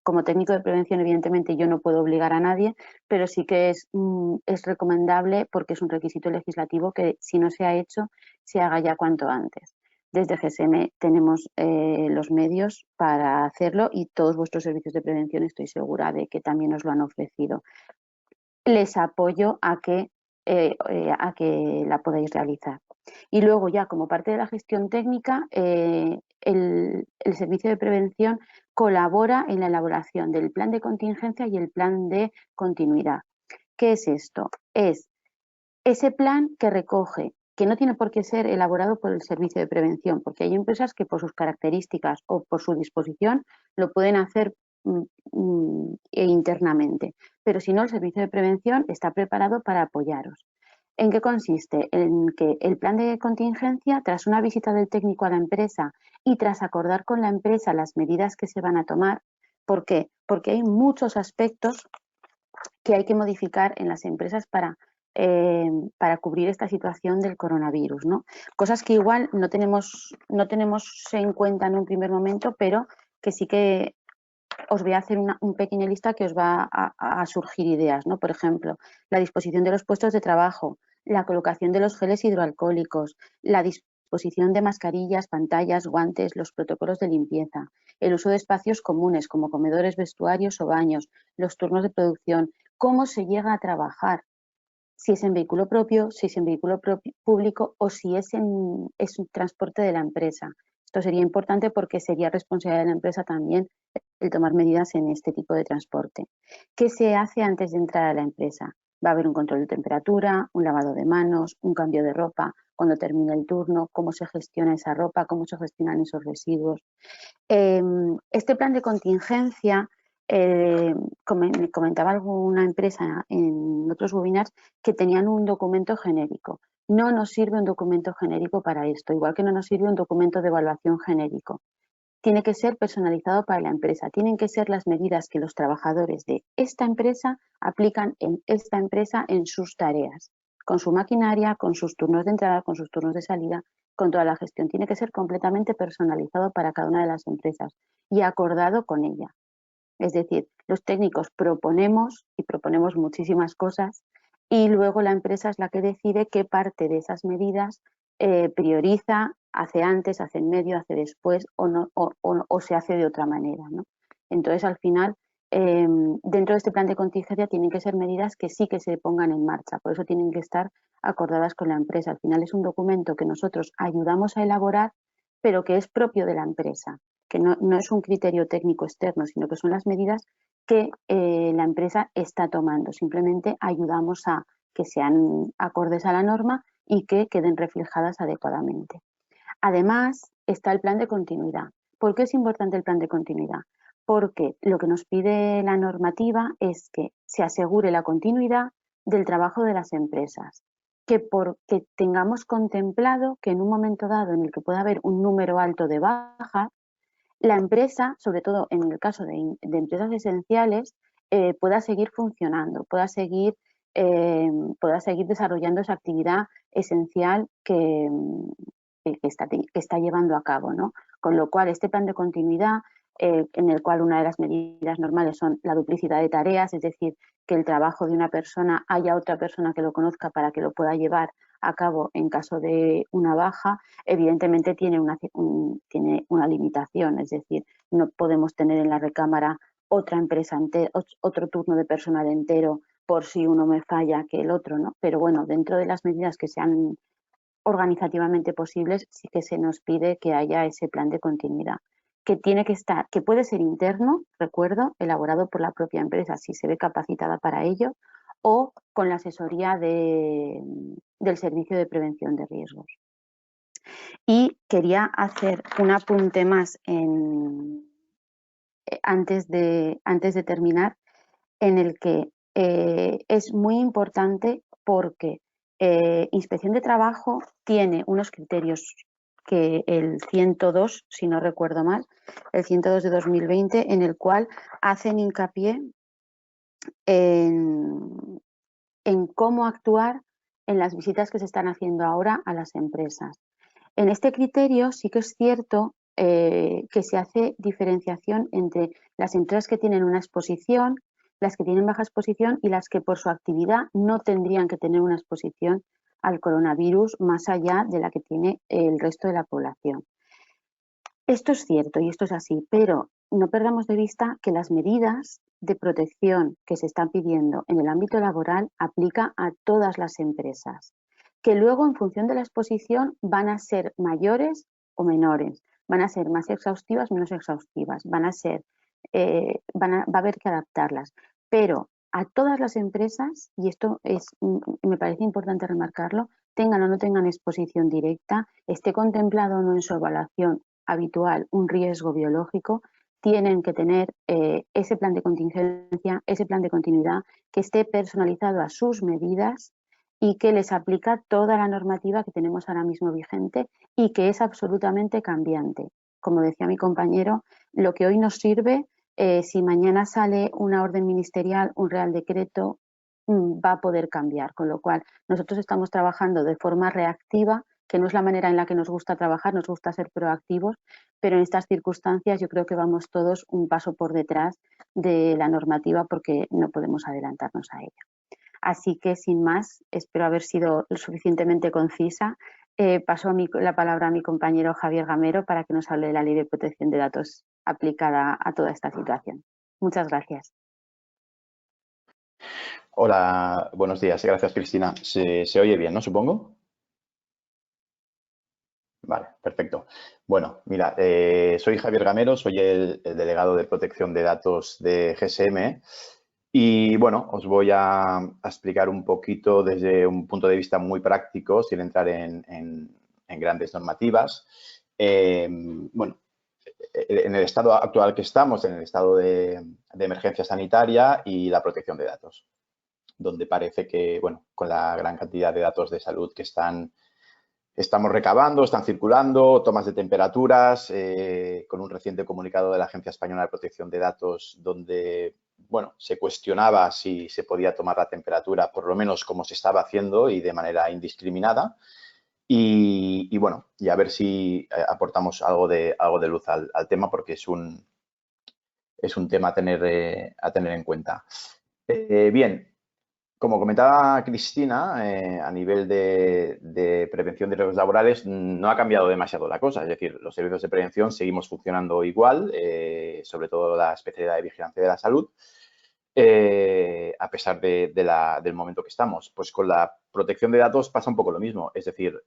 como técnico de prevención, evidentemente yo no puedo obligar a nadie, pero sí que es recomendable, porque es un requisito legislativo, que si no se ha hecho, se haga ya cuanto antes. Desde GSM tenemos los medios para hacerlo y todos vuestros servicios de prevención estoy segura de que también os lo han ofrecido. Les apoyo a que la podáis realizar. Y luego ya como parte de la gestión técnica, el Servicio de Prevención colabora en la elaboración del plan de contingencia y el plan de continuidad. ¿Qué es esto? Es ese plan que recoge, que no tiene por qué ser elaborado por el Servicio de Prevención, porque hay empresas que por sus características o por su disposición lo pueden hacer internamente, pero si no, el Servicio de Prevención está preparado para apoyaros. ¿En qué consiste? En que el plan de contingencia, tras una visita del técnico a la empresa y tras acordar con la empresa las medidas que se van a tomar, ¿por qué? Porque hay muchos aspectos que hay que modificar en las empresas para cubrir esta situación del coronavirus, ¿no? Cosas que igual no tenemos en cuenta en un primer momento, pero que sí que os voy a hacer una pequeña lista que os va a surgir ideas, ¿no? Por ejemplo, la disposición de los puestos de trabajo, la colocación de los geles hidroalcohólicos, la disposición de mascarillas, pantallas, guantes, los protocolos de limpieza, el uso de espacios comunes como comedores, vestuarios o baños, los turnos de producción, cómo se llega a trabajar, si es en vehículo propio, si es en vehículo público o si es un transporte de la empresa. Esto sería importante porque sería responsabilidad de la empresa también el tomar medidas en este tipo de transporte. ¿Qué se hace antes de entrar a la empresa? Va a haber un control de temperatura, un lavado de manos, un cambio de ropa cuando termine el turno, cómo se gestiona esa ropa, cómo se gestionan esos residuos. Este plan de contingencia, me comentaba alguna empresa en otros webinars que tenían un documento genérico. No nos sirve un documento genérico para esto, igual que no nos sirve un documento de evaluación genérico. Tiene que ser personalizado para la empresa. Tienen que ser las medidas que los trabajadores de esta empresa aplican en esta empresa en sus tareas, con su maquinaria, con sus turnos de entrada, con sus turnos de salida, con toda la gestión. Tiene que ser completamente personalizado para cada una de las empresas y acordado con ella. Es decir, los técnicos proponemos muchísimas cosas y luego la empresa es la que decide qué parte de esas medidas prioriza hace antes, hace en medio, hace después o, no, o se hace de otra manera, ¿no? Entonces, al final, dentro de este plan de contingencia tienen que ser medidas que sí que se pongan en marcha, por eso tienen que estar acordadas con la empresa. Al final es un documento que nosotros ayudamos a elaborar, pero que es propio de la empresa, que no es un criterio técnico externo, sino que son las medidas que la empresa está tomando. Simplemente ayudamos a que sean acordes a la norma y que queden reflejadas adecuadamente. Además, está el plan de continuidad. ¿Por qué es importante el plan de continuidad? Porque lo que nos pide la normativa es que se asegure la continuidad del trabajo de las empresas, que tengamos contemplado que en un momento dado en el que pueda haber un número alto de bajas, la empresa, sobre todo en el caso de empresas esenciales, pueda seguir funcionando, pueda seguir desarrollando esa actividad esencial que está llevando a cabo, ¿no? Con lo cual, este plan de continuidad, en el cual una de las medidas normales son la duplicidad de tareas, es decir, que el trabajo de una persona haya otra persona que lo conozca para que lo pueda llevar a cabo en caso de una baja, evidentemente tiene una limitación, es decir, no podemos tener en la recámara otra empresa, otro turno de personal entero por si uno me falla que el otro, ¿no? Pero bueno, dentro de las medidas que sean organizativamente posibles, sí que se nos pide que haya ese plan de continuidad, que tiene que estar, que puede ser interno, recuerdo, elaborado por la propia empresa si se ve capacitada para ello, o con la asesoría del Servicio de Prevención de Riesgos. Y quería hacer un apunte más antes de terminar, en el que es muy importante porque Inspección de Trabajo tiene unos criterios que el 102, si no recuerdo mal, el 102 de 2020, en el cual hacen hincapié en cómo actuar en las visitas que se están haciendo ahora a las empresas. En este criterio sí que es cierto que se hace diferenciación entre las empresas que tienen una exposición, las que tienen baja exposición y las que por su actividad no tendrían que tener una exposición al coronavirus más allá de la que tiene el resto de la población. Esto es cierto y esto es así, pero no perdamos de vista que las medidas de protección que se están pidiendo en el ámbito laboral aplica a todas las empresas, que luego en función de la exposición van a ser mayores o menores, van a ser más exhaustivas o menos exhaustivas, va a haber que adaptarlas, pero a todas las empresas, y esto me parece importante remarcarlo, tengan o no tengan exposición directa, esté contemplado o no en su evaluación habitual un riesgo biológico, tienen que tener ese plan de contingencia, ese plan de continuidad que esté personalizado a sus medidas y que les aplica toda la normativa que tenemos ahora mismo vigente y que es absolutamente cambiante. Como decía mi compañero, lo que hoy nos sirve, si mañana sale una orden ministerial, un real decreto, va a poder cambiar, con lo cual nosotros estamos trabajando de forma reactiva, que no es la manera en la que nos gusta trabajar, nos gusta ser proactivos, pero en estas circunstancias yo creo que vamos todos un paso por detrás de la normativa porque no podemos adelantarnos a ella. Así que, sin más, espero haber sido lo suficientemente concisa. Paso la palabra a mi compañero Javier Gamero para que nos hable de la Ley de Protección de Datos aplicada a toda esta situación. Muchas gracias. Hola, buenos días. Gracias, Cristina. ¿Se oye bien, no? Supongo. Vale, perfecto. Bueno, mira, soy Javier Gamero, soy el delegado de protección de datos de GSM y, bueno, os voy a explicar un poquito desde un punto de vista muy práctico, sin entrar en grandes normativas. Bueno, en el estado actual que estamos, en el estado de emergencia sanitaria y la protección de datos, donde parece que, bueno, con la gran cantidad de datos de salud que estamos recabando, están circulando, tomas de temperaturas, con un reciente comunicado de la Agencia Española de Protección de Datos donde, bueno, se cuestionaba si se podía tomar la temperatura, por lo menos como se estaba haciendo y de manera indiscriminada. Y bueno, y a ver si aportamos algo de luz al tema porque es un tema a tener en cuenta. Bien, Como comentaba Cristina, a nivel de prevención de riesgos laborales no ha cambiado demasiado la cosa. Es decir, los servicios de prevención seguimos funcionando igual, sobre todo la especialidad de vigilancia de la salud, a pesar del momento que estamos. Pues con la protección de datos pasa un poco lo mismo. Es decir,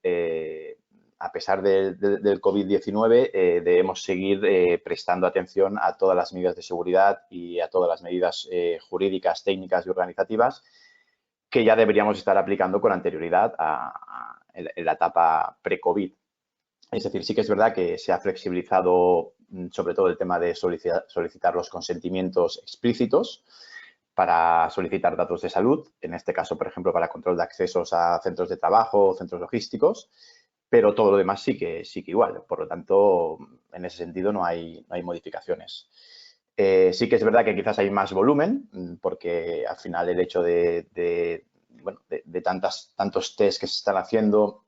a pesar del COVID-19, debemos seguir prestando atención a todas las medidas de seguridad y a todas las medidas jurídicas, técnicas y organizativas que ya deberíamos estar aplicando con anterioridad en la etapa pre-COVID. Es decir, sí que es verdad que se ha flexibilizado sobre todo el tema de solicitar los consentimientos explícitos para solicitar datos de salud, en este caso, por ejemplo, para control de accesos a centros de trabajo o centros logísticos, pero todo lo demás sí que igual. Por lo tanto, en ese sentido no hay modificaciones. Sí que es verdad que quizás hay más volumen, porque al final el hecho de tantos test que se están haciendo,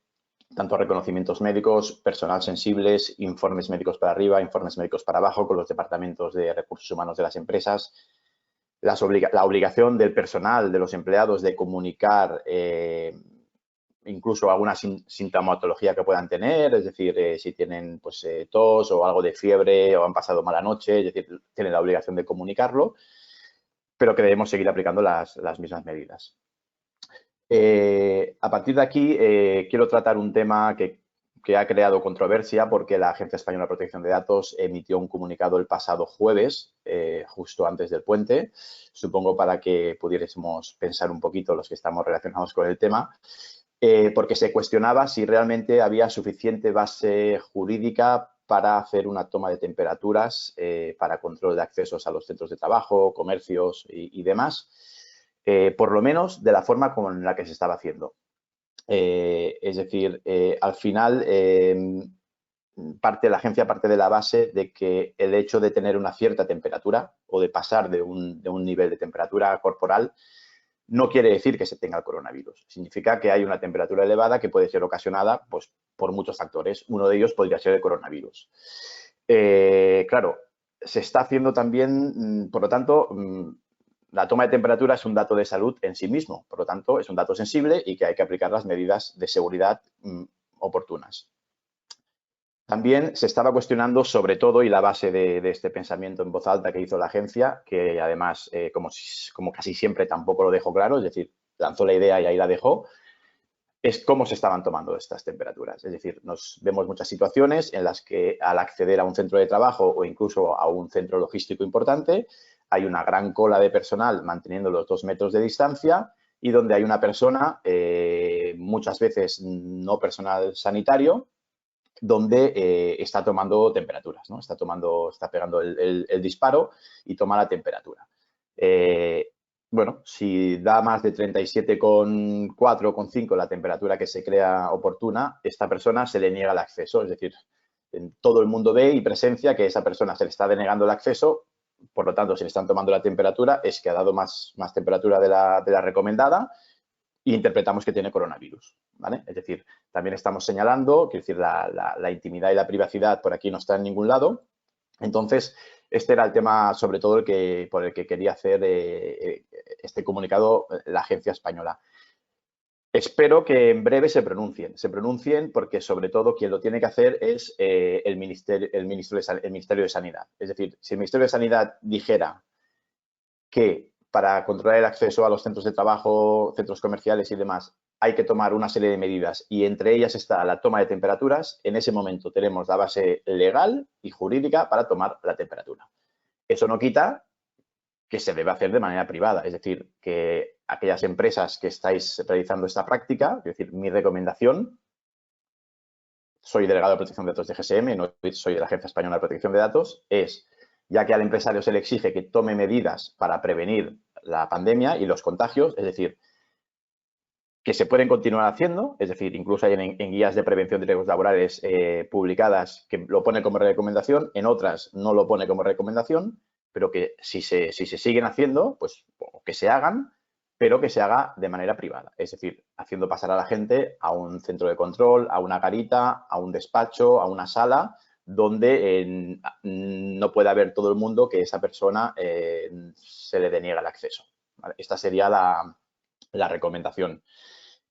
tantos reconocimientos médicos, personal sensibles, informes médicos para arriba, informes médicos para abajo, con los departamentos de recursos humanos de las empresas, la obligación del personal, de los empleados, de comunicar incluso alguna sintomatología que puedan tener, es decir, si tienen pues, tos o algo de fiebre o han pasado mala noche, es decir, tienen la obligación de comunicarlo, pero que debemos seguir aplicando las mismas medidas. A partir de aquí, quiero tratar un tema que ha creado controversia porque la Agencia Española de Protección de Datos emitió un comunicado el pasado jueves, justo antes del puente, supongo para que pudiésemos pensar un poquito los que estamos relacionados con el tema, porque se cuestionaba si realmente había suficiente base jurídica para hacer una toma de temperaturas para control de accesos a los centros de trabajo, comercios y demás, por lo menos de la forma con la que se estaba haciendo. Es decir, al final la agencia parte de la base de que el hecho de tener una cierta temperatura o de pasar de un nivel de temperatura corporal no quiere decir que se tenga el coronavirus. Significa que hay una temperatura elevada que puede ser ocasionada pues, por muchos factores. Uno de ellos podría ser el coronavirus. Claro, se está haciendo también, por lo tanto, la toma de temperatura es un dato de salud en sí mismo. Por lo tanto, es un dato sensible y que hay que aplicar las medidas de seguridad oportunas. También se estaba cuestionando sobre todo, y la base de este pensamiento en voz alta que hizo la agencia, que además, como casi siempre, tampoco lo dejó claro, es decir, lanzó la idea y ahí la dejó, es cómo se estaban tomando estas temperaturas. Es decir, nos vemos muchas situaciones en las que al acceder a un centro de trabajo o incluso a un centro logístico importante, hay una gran cola de personal manteniendo los 2 metros de distancia y donde hay una persona, muchas veces no personal sanitario, donde está tomando temperaturas, ¿no? Está pegando el disparo y toma la temperatura. Bueno, si da más de 37,4 o 5 la temperatura que se crea oportuna, esta persona se le niega el acceso. Es decir, todo el mundo ve y presencia que esa persona se le está denegando el acceso, por lo tanto, si le están tomando la temperatura, es que ha dado más temperatura de la recomendada y interpretamos que tiene coronavirus, ¿vale? Es decir, también estamos señalando, quiero decir, la intimidad y la privacidad por aquí no está en ningún lado. Entonces, este era el tema, sobre todo, por el que quería hacer este comunicado la agencia española. Espero que en breve se pronuncien porque, sobre todo, quien lo tiene que hacer es el Ministerio de Sanidad. Es decir, si el Ministerio de Sanidad dijera que para controlar el acceso a los centros de trabajo, centros comerciales y demás, hay que tomar una serie de medidas y entre ellas está la toma de temperaturas, en ese momento tenemos la base legal y jurídica para tomar la temperatura. Eso no quita que se debe hacer de manera privada, es decir, que aquellas empresas que estáis realizando esta práctica, es decir, mi recomendación, soy delegado de protección de datos de GSM, no soy de la Agencia Española de Protección de Datos, es, ya que al empresario se le exige que tome medidas para prevenir la pandemia y los contagios, es decir, que se pueden continuar haciendo, es decir, incluso hay en guías de prevención de riesgos laborales publicadas que lo pone como recomendación, en otras no lo pone como recomendación, pero que si se siguen haciendo, pues que se hagan, pero que se haga de manera privada, es decir, haciendo pasar a la gente a un centro de control, a una garita, a un despacho, a una sala, donde no pueda ver todo el mundo que esa persona se le deniega el acceso, ¿vale? Esta sería la la recomendación.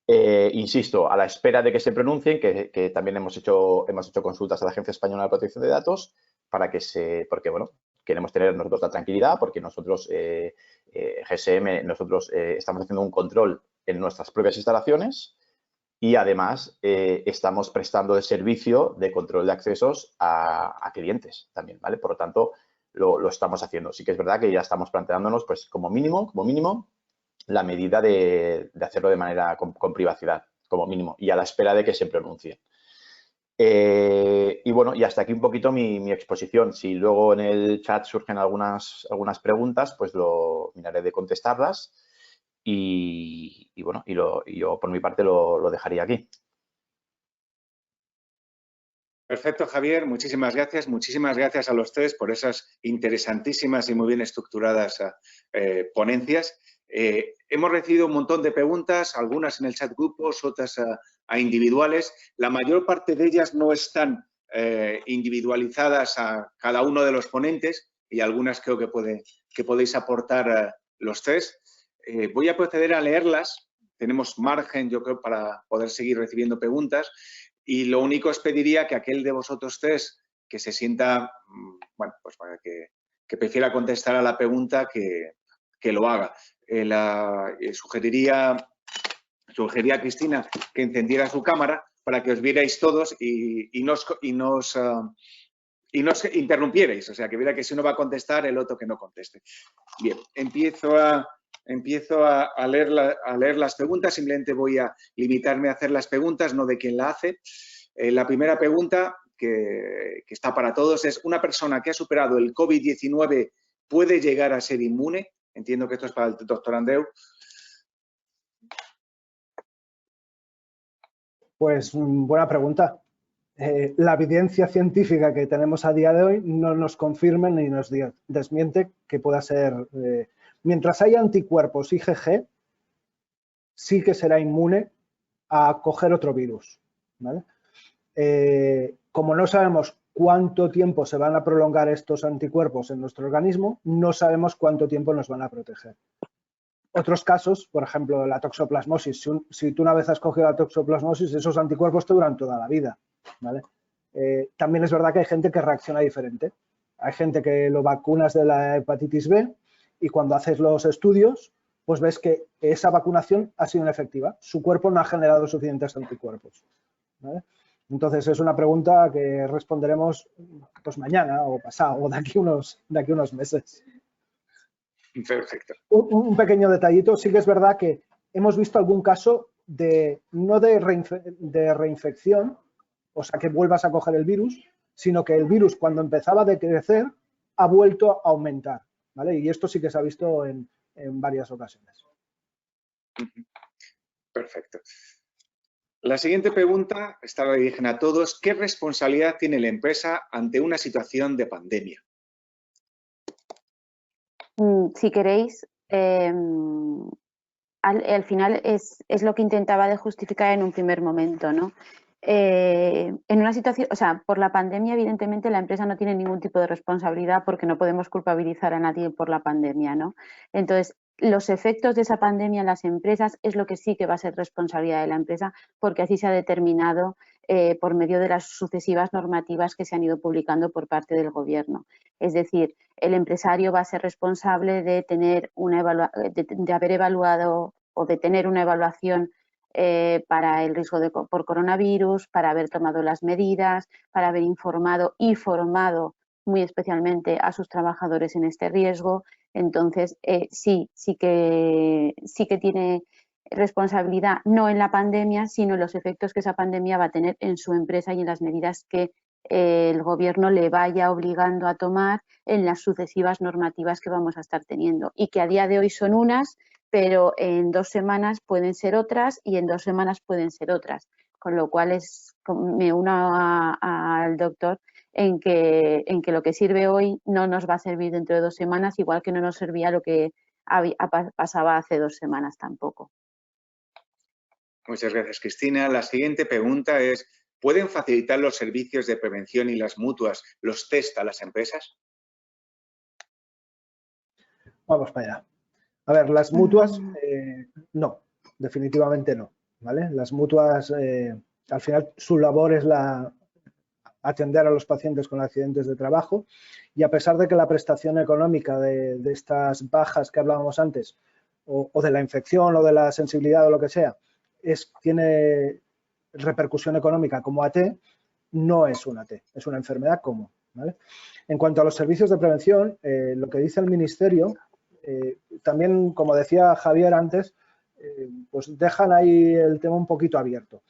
Insisto, a la espera de que se pronuncien, que también hemos hecho consultas a la Agencia Española de Protección de Datos porque, bueno, queremos tener nosotros la tranquilidad, porque nosotros, GSM, estamos haciendo un control en nuestras propias instalaciones y además estamos prestando el servicio de control de accesos a clientes también, ¿vale? Por lo tanto, lo estamos haciendo. Sí que es verdad que ya estamos planteándonos, pues, como mínimo, la medida de hacerlo de manera con privacidad, como mínimo, y a la espera de que se pronuncie. Y bueno, y hasta aquí un poquito mi exposición. Si luego en el chat surgen algunas preguntas, pues lo miraré de contestarlas y bueno, y yo por mi parte lo dejaría aquí. Perfecto, Javier. Muchísimas gracias. Muchísimas gracias a los tres por esas interesantísimas y muy bien estructuradas ponencias. Hemos recibido un montón de preguntas, algunas en el chat grupos, otras a individuales. La mayor parte de ellas no están individualizadas a cada uno de los ponentes y algunas creo que podéis aportar los tres. Voy a proceder a leerlas. Tenemos margen, yo creo, para poder seguir recibiendo preguntas. Y lo único os pediría que aquel de vosotros tres que se sienta, bueno, pues para que prefiera contestar a la pregunta, que lo haga. Sugeriría a Cristina que encendiera su cámara para que os vierais todos y nos interrumpierais. O sea, que viera que si uno va a contestar, el otro que no conteste. Bien, empiezo a leer las preguntas. Simplemente voy a limitarme a hacer las preguntas, no de quién la hace. La primera pregunta, que está para todos, es: ¿una persona que ha superado el COVID-19 puede llegar a ser inmune? Entiendo que esto es para el doctor Andreu. Pues buena pregunta. La evidencia científica que tenemos a día de hoy no nos confirma ni nos desmiente que pueda ser. Mientras haya anticuerpos IgG, sí que será inmune a coger otro virus, ¿vale? Como no sabemos cuánto tiempo se van a prolongar estos anticuerpos en nuestro organismo, no sabemos cuánto tiempo nos van a proteger. Otros casos, por ejemplo, la toxoplasmosis. Si tú una vez has cogido la toxoplasmosis, esos anticuerpos te duran toda la vida, ¿vale? También es verdad que hay gente que reacciona diferente. Hay gente que lo vacunas de la hepatitis B y cuando haces los estudios, pues ves que esa vacunación ha sido inefectiva. Su cuerpo no ha generado suficientes anticuerpos, ¿vale? Entonces, es una pregunta que responderemos pues mañana o pasado o de aquí unos meses. Perfecto. Un pequeño detallito, sí que es verdad que hemos visto algún caso no de reinfección, o sea, que vuelvas a coger el virus, sino que el virus cuando empezaba a decrecer ha vuelto a aumentar, ¿vale? Y esto sí que se ha visto en varias ocasiones. Perfecto. La siguiente pregunta está dirigida a todos. ¿Qué responsabilidad tiene la empresa ante una situación de pandemia? Si queréis, al final es lo que intentaba de justificar en un primer momento, ¿no? En una situación, o sea, por la pandemia, evidentemente, la empresa no tiene ningún tipo de responsabilidad porque no podemos culpabilizar a nadie por la pandemia, ¿no? Entonces, los efectos de esa pandemia en las empresas es lo que sí que va a ser responsabilidad de la empresa, porque así se ha determinado por medio de las sucesivas normativas que se han ido publicando por parte del gobierno. Es decir, el empresario va a ser responsable de tener de haber evaluado o de tener una evaluación para el riesgo por coronavirus, para haber tomado las medidas, para haber informado y formado muy especialmente a sus trabajadores en este riesgo. Entonces, sí que tiene responsabilidad no en la pandemia, sino en los efectos que esa pandemia va a tener en su empresa y en las medidas que el gobierno le vaya obligando a tomar en las sucesivas normativas que vamos a estar teniendo y que a día de hoy son unas, pero en 2 semanas pueden ser otras y en 2 semanas pueden ser otras, con lo cual me uno al doctor en que lo que sirve hoy no nos va a servir dentro de 2 semanas, igual que no nos servía lo que pasaba hace 2 semanas tampoco. Muchas gracias, Cristina. La siguiente pregunta es: ¿pueden facilitar los servicios de prevención y las mutuas los test a las empresas? Vamos para allá. A ver, las mutuas, no. definitivamente no, ¿vale? Las mutuas, al final, su labor es atender a los pacientes con accidentes de trabajo y a pesar de que la prestación económica de estas bajas que hablábamos antes o de la infección o de la sensibilidad o lo que sea, tiene repercusión económica como AT, no es un AT, es una enfermedad común, ¿vale? En cuanto a los servicios de prevención, lo que dice el Ministerio, también, como decía Javier antes, pues dejan ahí el tema un poquito abierto.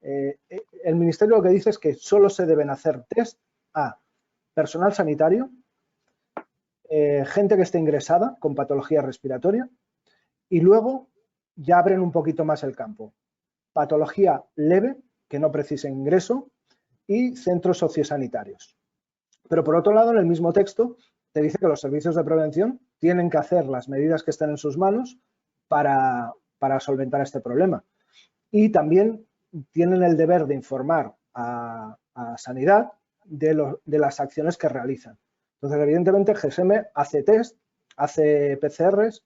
El Ministerio lo que dice es que solo se deben hacer test a personal sanitario, gente que esté ingresada con patología respiratoria y luego ya abren un poquito más el campo. Patología leve, que no precise ingreso, y centros sociosanitarios. Pero por otro lado, en el mismo texto te dice que los servicios de prevención tienen que hacer las medidas que estén en sus manos para solventar este problema. Y también tienen el deber de informar a Sanidad de las acciones que realizan. Entonces, evidentemente, GSM hace test, hace PCRs,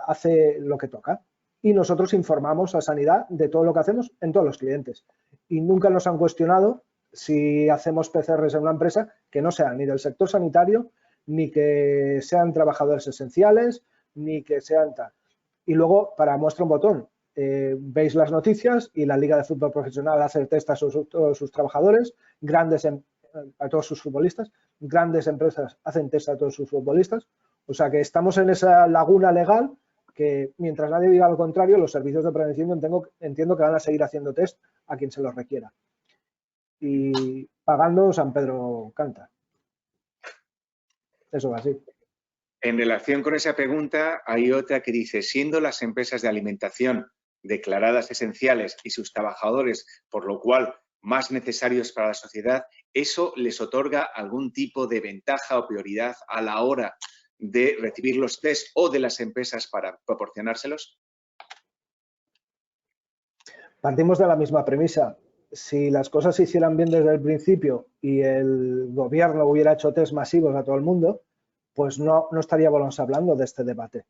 hace lo que toca. Y nosotros informamos a Sanidad de todo lo que hacemos en todos los clientes. Y nunca nos han cuestionado si hacemos PCRs en una empresa que no sean ni del sector sanitario, ni que sean trabajadores esenciales, ni que sean tal. Y luego, para muestra un botón, veis las noticias y la Liga de Fútbol Profesional hace el test a todos sus trabajadores, a todos sus futbolistas, grandes empresas hacen test a todos sus futbolistas. O sea que estamos en esa laguna legal que, mientras nadie diga lo contrario, los servicios de prevención entiendo que van a seguir haciendo test a quien se los requiera. Y pagando, San Pedro canta. Eso va así. En relación con esa pregunta, hay otra que dice, siendo las empresas de alimentación declaradas esenciales y sus trabajadores, por lo cual más necesarios para la sociedad, ¿eso les otorga algún tipo de ventaja o prioridad a la hora de recibir los test o de las empresas para proporcionárselos? Partimos de la misma premisa. Si las cosas se hicieran bien desde el principio y el gobierno hubiera hecho test masivos a todo el mundo, pues no estaríamos hablando de este debate.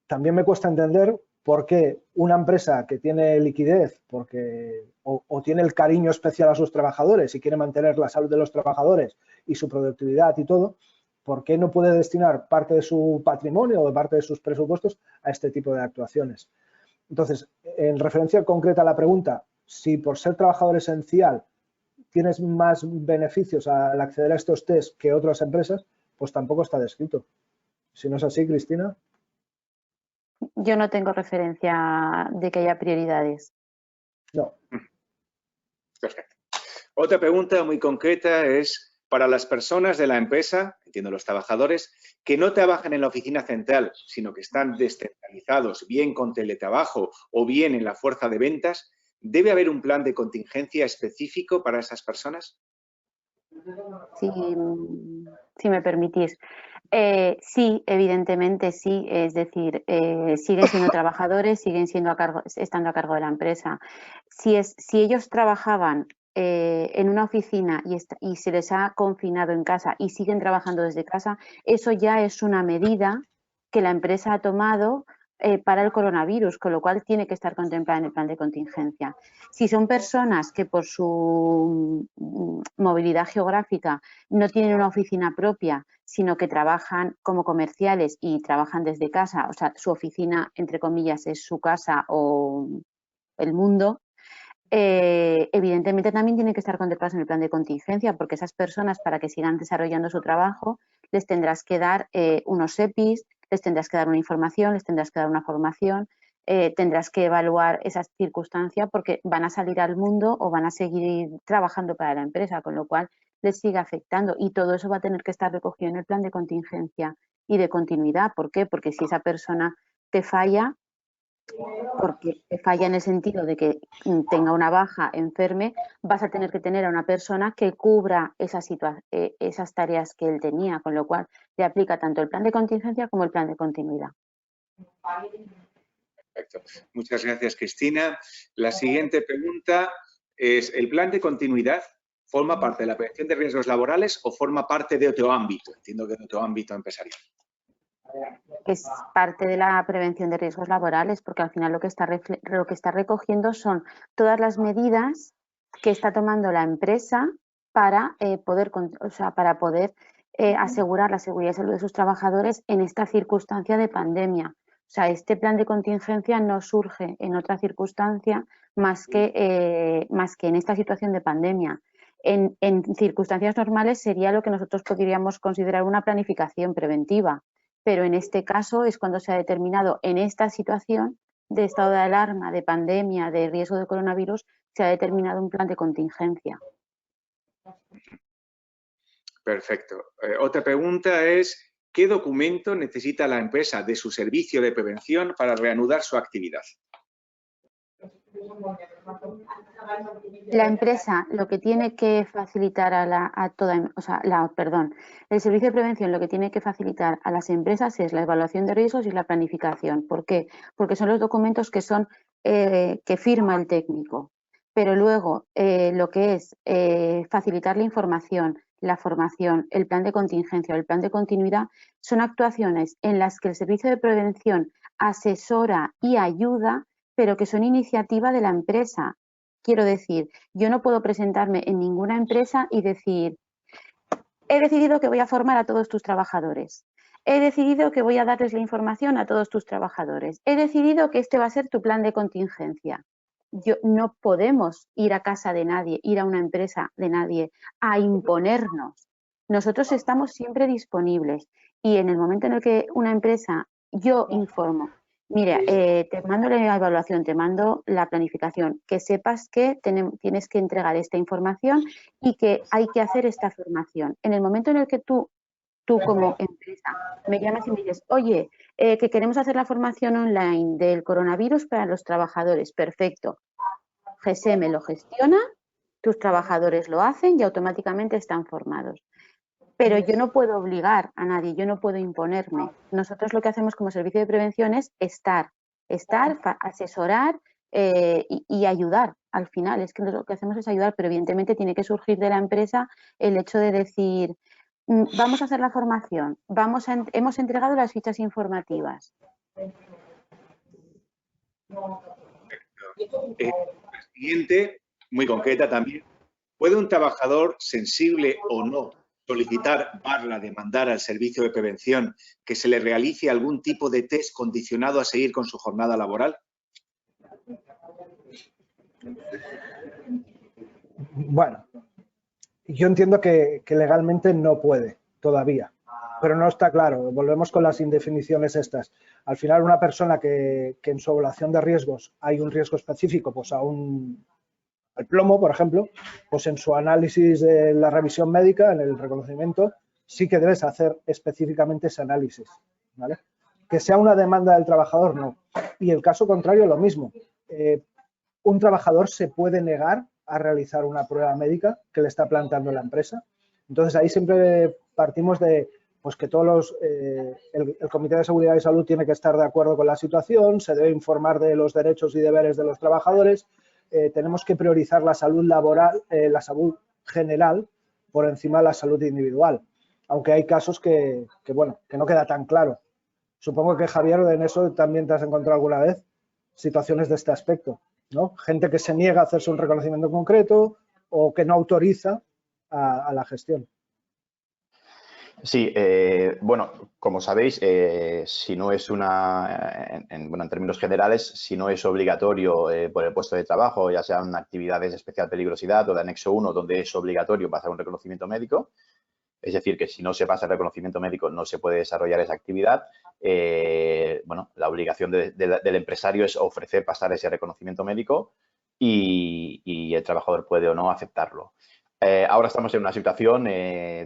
También me cuesta entender por qué una empresa que tiene liquidez o tiene el cariño especial a sus trabajadores y quiere mantener la salud de los trabajadores y su productividad y todo, ¿por qué no puede destinar parte de su patrimonio o parte de sus presupuestos a este tipo de actuaciones? Entonces, en referencia concreta a la pregunta, si por ser trabajador esencial tienes más beneficios al acceder a estos test que otras empresas, pues tampoco está descrito. Si no es así, Cristina. Yo no tengo referencia de que haya prioridades. No. Perfecto. Otra pregunta muy concreta es para las personas de la empresa, entiendo los trabajadores, que no trabajan en la oficina central, sino que están descentralizados, bien con teletrabajo o bien en la fuerza de ventas, ¿debe haber un plan de contingencia específico para esas personas? Si me permitís. Sí, evidentemente sí, es decir, siguen siendo trabajadores, siguen estando a cargo de la empresa. Si ellos trabajaban en una oficina y se les ha confinado en casa y siguen trabajando desde casa, eso ya es una medida que la empresa ha tomado para el coronavirus, con lo cual tiene que estar contemplada en el plan de contingencia. Si son personas que por su movilidad geográfica no tienen una oficina propia, sino que trabajan como comerciales y trabajan desde casa, o sea, su oficina, entre comillas, es su casa o el mundo, evidentemente también tienen que estar contemplados en el plan de contingencia, porque esas personas, para que sigan desarrollando su trabajo, les tendrás que dar unos EPIs, les tendrás que dar una información, les tendrás que dar una formación, tendrás que evaluar esa circunstancia porque van a salir al mundo o van a seguir trabajando para la empresa, con lo cual les sigue afectando y todo eso va a tener que estar recogido en el plan de contingencia y de continuidad. ¿Por qué? Porque si esa persona te falla, porque te falla en el sentido de que tenga una baja, enferme, vas a tener que tener a una persona que cubra esas tareas que él tenía, con lo cual le aplica tanto el plan de contingencia como el plan de continuidad. Perfecto. Muchas gracias, Cristina. La siguiente pregunta es, ¿el plan de continuidad forma parte de la prevención de riesgos laborales o forma parte de otro ámbito? Entiendo que de otro ámbito empresarial. que es parte de la prevención de riesgos laborales, porque al final lo que está recogiendo son todas las medidas que está tomando la empresa para poder asegurar la seguridad y salud de sus trabajadores en esta circunstancia de pandemia. O sea, este plan de contingencia no surge en otra circunstancia más que en esta situación de pandemia. En circunstancias normales sería lo que nosotros podríamos considerar una planificación preventiva, pero en este caso es cuando se ha determinado, en esta situación de estado de alarma, de pandemia, de riesgo de coronavirus, se ha determinado un plan de contingencia. Perfecto. Otra pregunta es, ¿qué documento necesita la empresa de su servicio de prevención para reanudar su actividad? La empresa lo que tiene que facilitar el servicio de prevención lo que tiene que facilitar a las empresas es la evaluación de riesgos y la planificación. ¿Por qué? Porque son los documentos que son que firma el técnico. Pero luego lo que es facilitar la información, la formación, el plan de contingencia o el plan de continuidad son actuaciones en las que el servicio de prevención asesora y ayuda, pero que son iniciativa de la empresa. Quiero decir, yo no puedo presentarme en ninguna empresa y decir, he decidido que voy a formar a todos tus trabajadores, he decidido que voy a darles la información a todos tus trabajadores, he decidido que este va a ser tu plan de contingencia. No podemos ir a casa de nadie, ir a una empresa de nadie a imponernos. Nosotros estamos siempre disponibles y en el momento en el que una empresa, yo informo, mira, te mando la evaluación, te mando la planificación, que sepas que tienes que entregar esta información y que hay que hacer esta formación. En el momento en el que tú como empresa me llamas y me dices, oye, que queremos hacer la formación online del coronavirus para los trabajadores, perfecto. GSM lo gestiona, tus trabajadores lo hacen y automáticamente están formados. Pero yo no puedo obligar a nadie, yo no puedo imponerme. Nosotros lo que hacemos como servicio de prevención es estar, asesorar y ayudar. Al final es que lo que hacemos es ayudar, pero evidentemente tiene que surgir de la empresa el hecho de decir, vamos a hacer la formación, hemos entregado las fichas informativas. La siguiente, muy concreta también. ¿Puede un trabajador, sensible o no, solicitar demandar al servicio de prevención que se le realice algún tipo de test condicionado a seguir con su jornada laboral? Bueno, yo entiendo que legalmente no puede todavía, pero no está claro. Volvemos con las indefiniciones estas. Al final, una persona que en su evaluación de riesgos hay un riesgo específico, pues al plomo, por ejemplo, pues en su análisis de la revisión médica, en el reconocimiento, sí que debes hacer específicamente ese análisis, ¿vale? Que sea una demanda del trabajador, no. Y el caso contrario, lo mismo. Un trabajador se puede negar a realizar una prueba médica que le está planteando la empresa. Entonces, ahí siempre partimos de pues que todos el Comité de Seguridad y Salud tiene que estar de acuerdo con la situación, se debe informar de los derechos y deberes de los trabajadores, tenemos que priorizar la salud laboral, la salud general por encima de la salud individual, aunque hay casos que no queda tan claro. Supongo que, Javier, en eso también te has encontrado alguna vez situaciones de este aspecto, ¿no? Gente que se niega a hacerse un reconocimiento concreto o que no autoriza a la gestión. Sí, bueno, como sabéis, si no es en términos generales, si no es obligatorio por el puesto de trabajo, ya sean actividades de especial peligrosidad o de anexo 1, donde es obligatorio pasar un reconocimiento médico, es decir, que si no se pasa el reconocimiento médico no se puede desarrollar esa actividad, la obligación del empresario es ofrecer pasar ese reconocimiento médico y el trabajador puede o no aceptarlo. Ahora estamos en una situación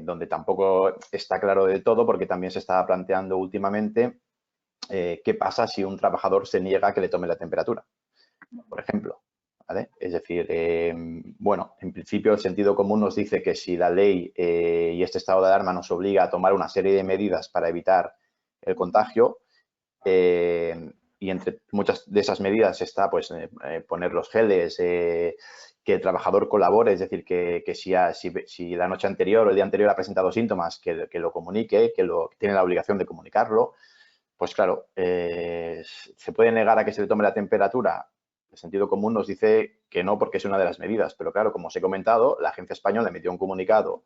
donde tampoco está claro del todo, porque también se está planteando últimamente qué pasa si un trabajador se niega a que le tome la temperatura, por ejemplo, ¿vale? Es decir, en principio el sentido común nos dice que si la ley y este estado de alarma nos obliga a tomar una serie de medidas para evitar el contagio, y entre muchas de esas medidas está pues poner los geles, que el trabajador colabore, es decir, que si la noche anterior o el día anterior ha presentado síntomas, que lo comunique, que tiene la obligación de comunicarlo. pues claro, ¿se puede negar a que se le tome la temperatura? El sentido común nos dice que no, porque es una de las medidas. Pero claro, como os he comentado, la Agencia Española emitió un comunicado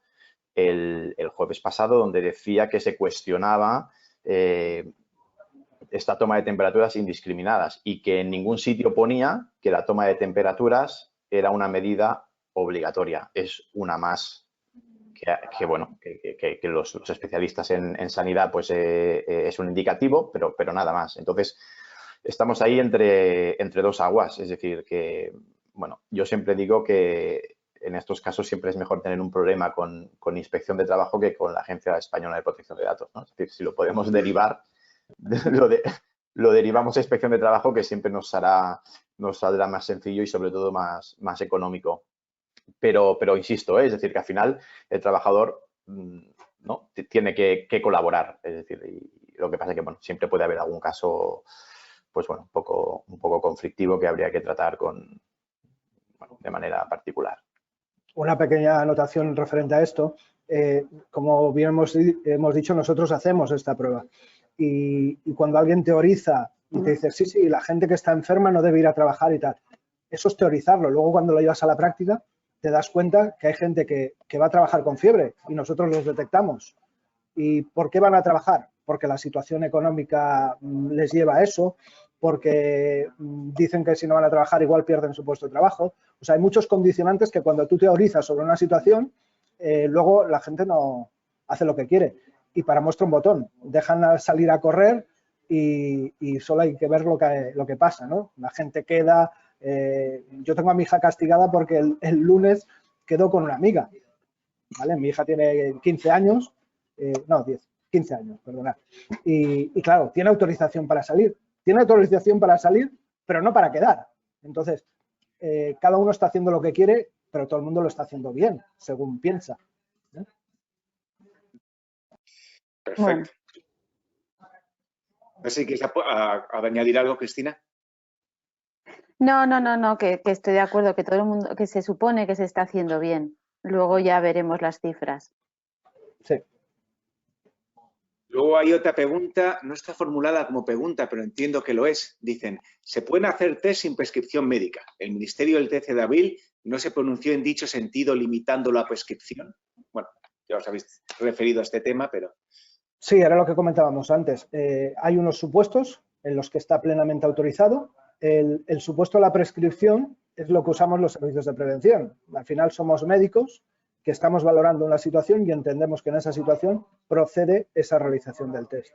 el jueves pasado donde decía que se cuestionaba esta toma de temperaturas indiscriminadas y que en ningún sitio ponía que la toma de temperaturas era una medida obligatoria. Es una más que los especialistas en sanidad pues es un indicativo, pero nada más. Entonces, estamos ahí entre dos aguas. Es decir, que, bueno, yo siempre digo que en estos casos siempre es mejor tener un problema con Inspección de Trabajo que con la Agencia Española de Protección de Datos, ¿no? Es decir, si lo podemos derivar, lo derivamos a Inspección de Trabajo, que siempre nos saldrá más sencillo y sobre todo más económico. Pero insisto, es decir, que al final el trabajador ¿no? tiene que colaborar. Es decir, y lo que pasa es que bueno, siempre puede haber algún caso pues bueno, un poco conflictivo que habría que tratar de manera particular. Una pequeña anotación referente a esto. Como bien hemos dicho, nosotros hacemos esta prueba. Y cuando alguien teoriza y te dice, sí, la gente que está enferma no debe ir a trabajar y tal, eso es teorizarlo. Luego, cuando lo llevas a la práctica, te das cuenta que hay gente que va a trabajar con fiebre y nosotros los detectamos. ¿Y por qué van a trabajar? Porque la situación económica les lleva a eso, porque dicen que si no van a trabajar igual pierden su puesto de trabajo. O sea, hay muchos condicionantes que cuando tú teorizas sobre una situación, luego la gente no hace lo que quiere. Y para muestra un botón, dejan salir a correr y solo hay que ver lo que pasa, ¿no? La gente queda... yo tengo a mi hija castigada porque el lunes quedó con una amiga, ¿vale? Mi hija tiene 15 años, no, 15 años, perdonad. Y claro, tiene autorización para salir. Tiene autorización para salir, pero no para quedar. Entonces, cada uno está haciendo lo que quiere, pero todo el mundo lo está haciendo bien, según piensa. Perfecto. Bueno. Así que a añadir algo, Cristina. No, que estoy de acuerdo, que todo el mundo, que se supone que se está haciendo bien. Luego ya veremos las cifras. Sí. Luego hay otra pregunta, no está formulada como pregunta, pero entiendo que lo es. Dicen, ¿se pueden hacer test sin prescripción médica? El Ministerio del 13 de abril no se pronunció en dicho sentido limitando la prescripción. Bueno, ya os habéis referido a este tema, pero... Sí, era lo que comentábamos antes. Hay unos supuestos en los que está plenamente autorizado. El supuesto de la prescripción es lo que usamos los servicios de prevención. Al final somos médicos que estamos valorando una situación y entendemos que en esa situación procede esa realización del test.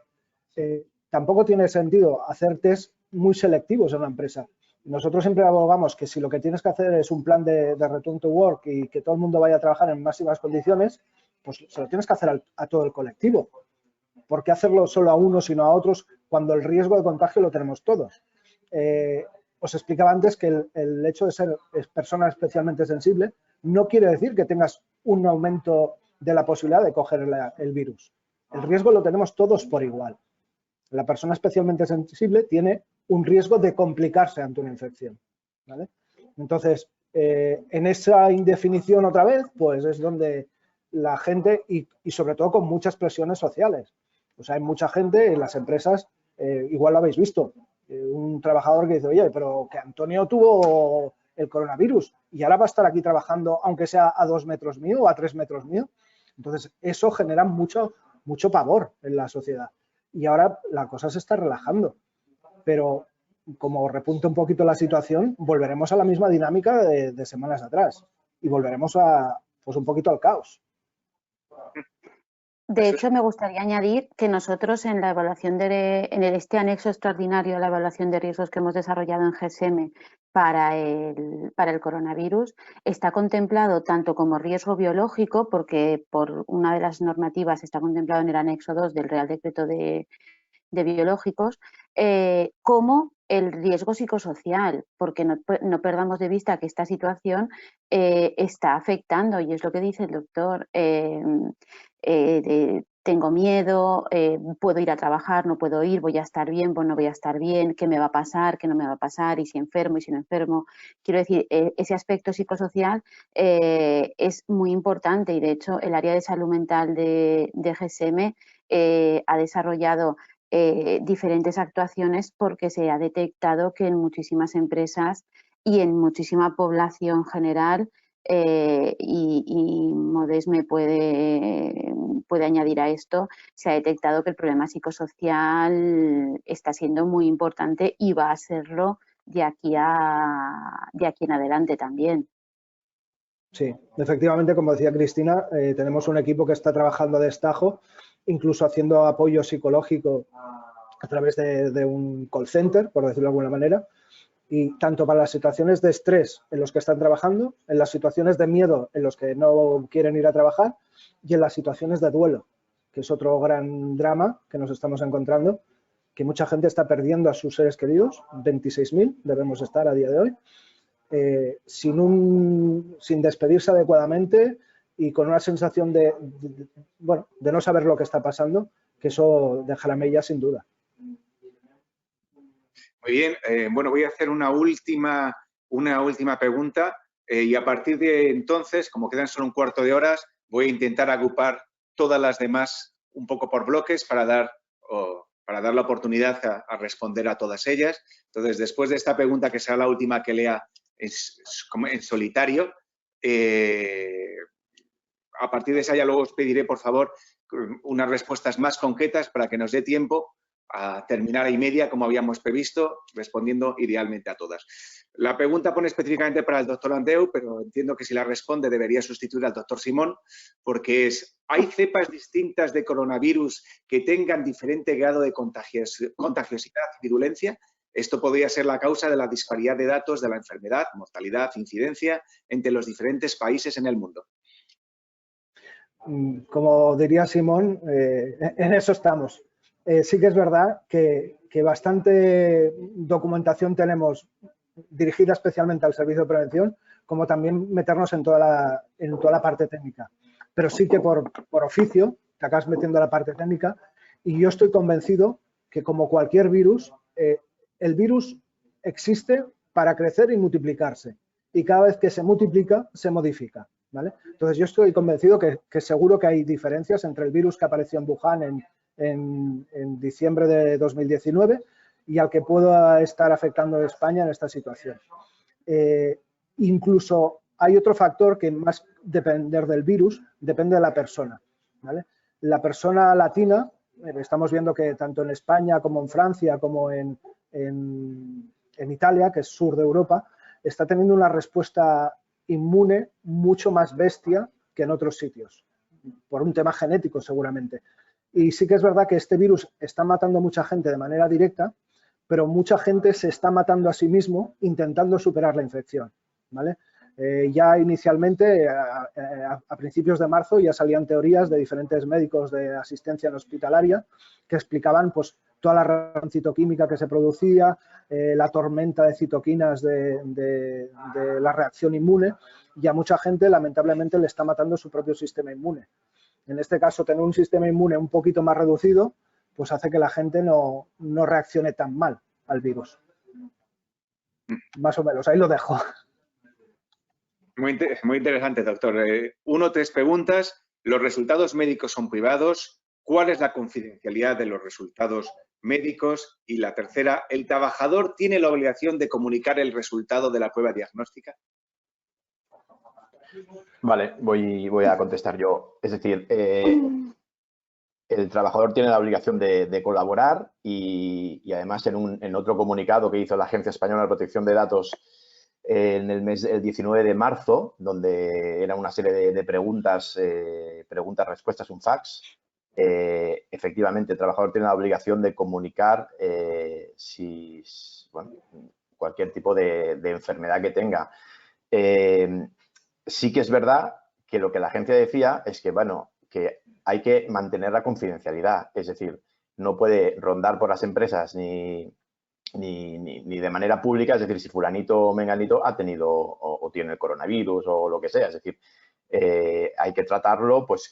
Tampoco tiene sentido hacer test muy selectivos en una empresa. Nosotros siempre abogamos que si lo que tienes que hacer es un plan de return to work y que todo el mundo vaya a trabajar en máximas condiciones, pues se lo tienes que hacer a todo el colectivo. ¿Por qué hacerlo solo a unos y no a otros cuando el riesgo de contagio lo tenemos todos? Os explicaba antes que el hecho de ser persona especialmente sensible no quiere decir que tengas un aumento de la posibilidad de coger el virus. El riesgo lo tenemos todos por igual. La persona especialmente sensible tiene un riesgo de complicarse ante una infección, ¿vale? Entonces, en esa indefinición otra vez, pues es donde la gente, y sobre todo con muchas presiones sociales. O sea, hay mucha gente en las empresas, igual lo habéis visto, un trabajador que dice, oye, pero que Antonio tuvo el coronavirus y ahora va a estar aquí trabajando, aunque sea a 2 metros mío o a 3 metros mío. Entonces, eso genera mucho pavor en la sociedad. Y ahora la cosa se está relajando. Pero como repunte un poquito la situación, volveremos a la misma dinámica de semanas atrás y volveremos pues un poquito al caos. De hecho, me gustaría añadir que nosotros en la evaluación en este anexo extraordinario a la evaluación de riesgos que hemos desarrollado en GSM para el coronavirus, está contemplado tanto como riesgo biológico, porque por una de las normativas está contemplado en el anexo 2 del Real Decreto de biológicos, como el riesgo psicosocial, porque no perdamos de vista que esta situación está afectando, y es lo que dice el doctor, tengo miedo, puedo ir a trabajar, no puedo ir, voy a estar bien, pues no voy a estar bien, qué me va a pasar, qué no me va a pasar, y si enfermo, y si no enfermo. Quiero decir, ese aspecto psicosocial es muy importante, y de hecho el área de salud mental de GSM ha desarrollado diferentes actuaciones porque se ha detectado que en muchísimas empresas y en muchísima población general, y Modest me puede añadir a esto, se ha detectado que el problema psicosocial está siendo muy importante y va a serlo de aquí en adelante también. Sí, efectivamente, como decía Cristina, tenemos un equipo que está trabajando a destajo, incluso haciendo apoyo psicológico a través de un call center, por decirlo de alguna manera, y tanto para las situaciones de estrés en los que están trabajando, en las situaciones de miedo en los que no quieren ir a trabajar y en las situaciones de duelo, que es otro gran drama que nos estamos encontrando, que mucha gente está perdiendo a sus seres queridos, 26.000 debemos estar a día de hoy, sin despedirse adecuadamente y con una sensación de no saber lo que está pasando, que eso deja la mella sin duda. Muy bien, bueno, voy a hacer una última pregunta y a partir de entonces, como quedan solo un cuarto de hora, voy a intentar agrupar todas las demás un poco por bloques para dar la oportunidad a responder a todas ellas. Entonces, después de esta pregunta, que será la última que lea en solitario, a partir de esa ya luego os pediré, por favor, unas respuestas más concretas para que nos dé tiempo a terminar a y media, como habíamos previsto, respondiendo idealmente a todas. La pregunta pone específicamente para el doctor Andreu, pero entiendo que si la responde debería sustituir al doctor Simón, porque ¿hay cepas distintas de coronavirus que tengan diferente grado de contagiosidad y virulencia? Esto podría ser la causa de la disparidad de datos de la enfermedad, mortalidad, incidencia entre los diferentes países en el mundo. Como diría Simón, en eso estamos. Sí que es verdad que bastante documentación tenemos dirigida especialmente al servicio de prevención, como también meternos en toda la parte técnica. Pero sí que por oficio te acabas metiendo a la parte técnica y yo estoy convencido que, como cualquier virus, el virus existe para crecer y multiplicarse. Y cada vez que se multiplica, se modifica, ¿vale? Entonces, yo estoy convencido que seguro que hay diferencias entre el virus que apareció en Wuhan en diciembre de 2019 y al que pueda estar afectando a España en esta situación. Incluso hay otro factor que, más depender del virus, depende de la persona, ¿vale? La persona latina, estamos viendo que tanto en España como en Francia como en Italia, que es sur de Europa, está teniendo una respuesta inmune mucho más bestia que en otros sitios, por un tema genético seguramente. Y sí que es verdad que este virus está matando a mucha gente de manera directa, pero mucha gente se está matando a sí mismo intentando superar la infección, ¿vale? Ya inicialmente, a principios de marzo, ya salían teorías de diferentes médicos de asistencia en hospitalaria que explicaban pues toda la reacción citoquímica que se producía, la tormenta de citoquinas de la reacción inmune, y a mucha gente lamentablemente le está matando su propio sistema inmune. En este caso, tener un sistema inmune un poquito más reducido pues hace que la gente no reaccione tan mal al virus. Más o menos, ahí lo dejo. Muy interesante, doctor. 1 o 3 preguntas. ¿Los resultados médicos son privados? ¿Cuál es la confidencialidad de los resultados médicos? Y la tercera, ¿el trabajador tiene la obligación de comunicar el resultado de la prueba diagnóstica? Vale, voy a contestar yo. Es decir, el trabajador tiene la obligación de colaborar y además en otro comunicado que hizo la Agencia Española de Protección de Datos el 19 de marzo, donde era una serie de preguntas, respuestas, un fax, efectivamente el trabajador tiene la obligación de comunicar cualquier tipo de enfermedad que tenga. Sí que es verdad que lo que la agencia decía es que, que hay que mantener la confidencialidad, es decir, no puede rondar por las empresas ni de manera pública, es decir, si fulanito o menganito ha tenido o tiene el coronavirus o lo que sea, es decir, hay que tratarlo pues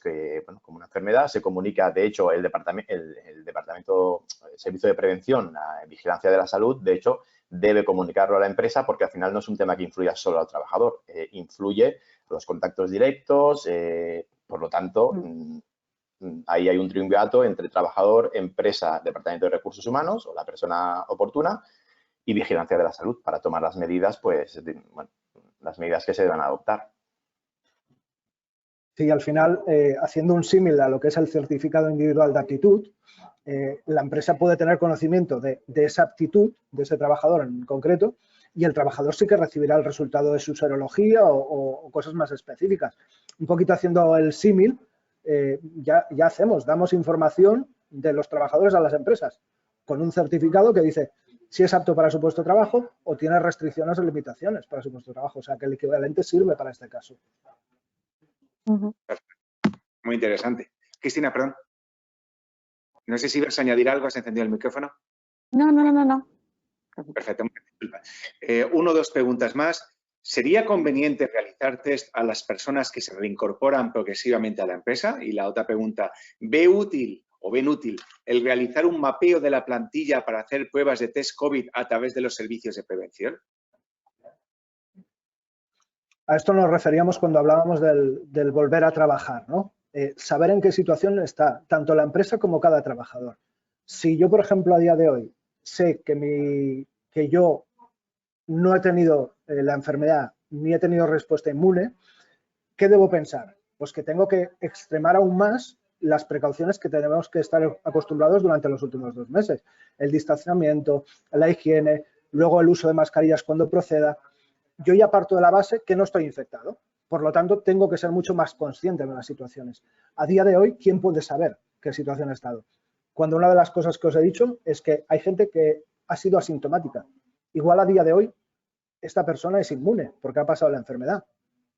como una enfermedad, se comunica, de hecho, el Servicio de Prevención, Vigilancia de la Salud, de hecho, debe comunicarlo a la empresa porque al final no es un tema que influya solo al trabajador, influye a los contactos directos, por lo tanto, ahí hay un triunvirato entre trabajador, empresa, departamento de recursos humanos o la persona oportuna y vigilancia de la salud para tomar las medidas, pues, las medidas que se deban adoptar. Sí, al final, haciendo un símil a lo que es el certificado individual de aptitud, la empresa puede tener conocimiento de esa aptitud, de ese trabajador en concreto, y el trabajador sí que recibirá el resultado de su serología o cosas más específicas. Un poquito haciendo el símil, ya damos información de los trabajadores a las empresas, con un certificado que dice si es apto para su puesto de trabajo o tiene restricciones o limitaciones para su puesto de trabajo. O sea, que el equivalente sirve para este caso. Muy interesante. Cristina, perdón. No sé si vas a añadir algo, ¿has encendido el micrófono? No. Perfecto. Una o dos preguntas más. ¿Sería conveniente realizar test a las personas que se reincorporan progresivamente a la empresa? Y la otra pregunta, ¿ven útil el realizar un mapeo de la plantilla para hacer pruebas de test COVID a través de los servicios de prevención? A esto nos referíamos cuando hablábamos del volver a trabajar, ¿no? Saber en qué situación está tanto la empresa como cada trabajador. Si yo, por ejemplo, a día de hoy sé que yo no he tenido la enfermedad ni he tenido respuesta inmune, ¿qué debo pensar? Pues que tengo que extremar aún más las precauciones que tenemos que estar acostumbrados durante los últimos 2 meses. El distanciamiento, la higiene, luego el uso de mascarillas cuando proceda. Yo ya parto de la base que no estoy infectado. Por lo tanto, tengo que ser mucho más consciente de las situaciones. A día de hoy, ¿quién puede saber qué situación ha estado? Cuando una de las cosas que os he dicho es que hay gente que ha sido asintomática. Igual a día de hoy, esta persona es inmune porque ha pasado la enfermedad.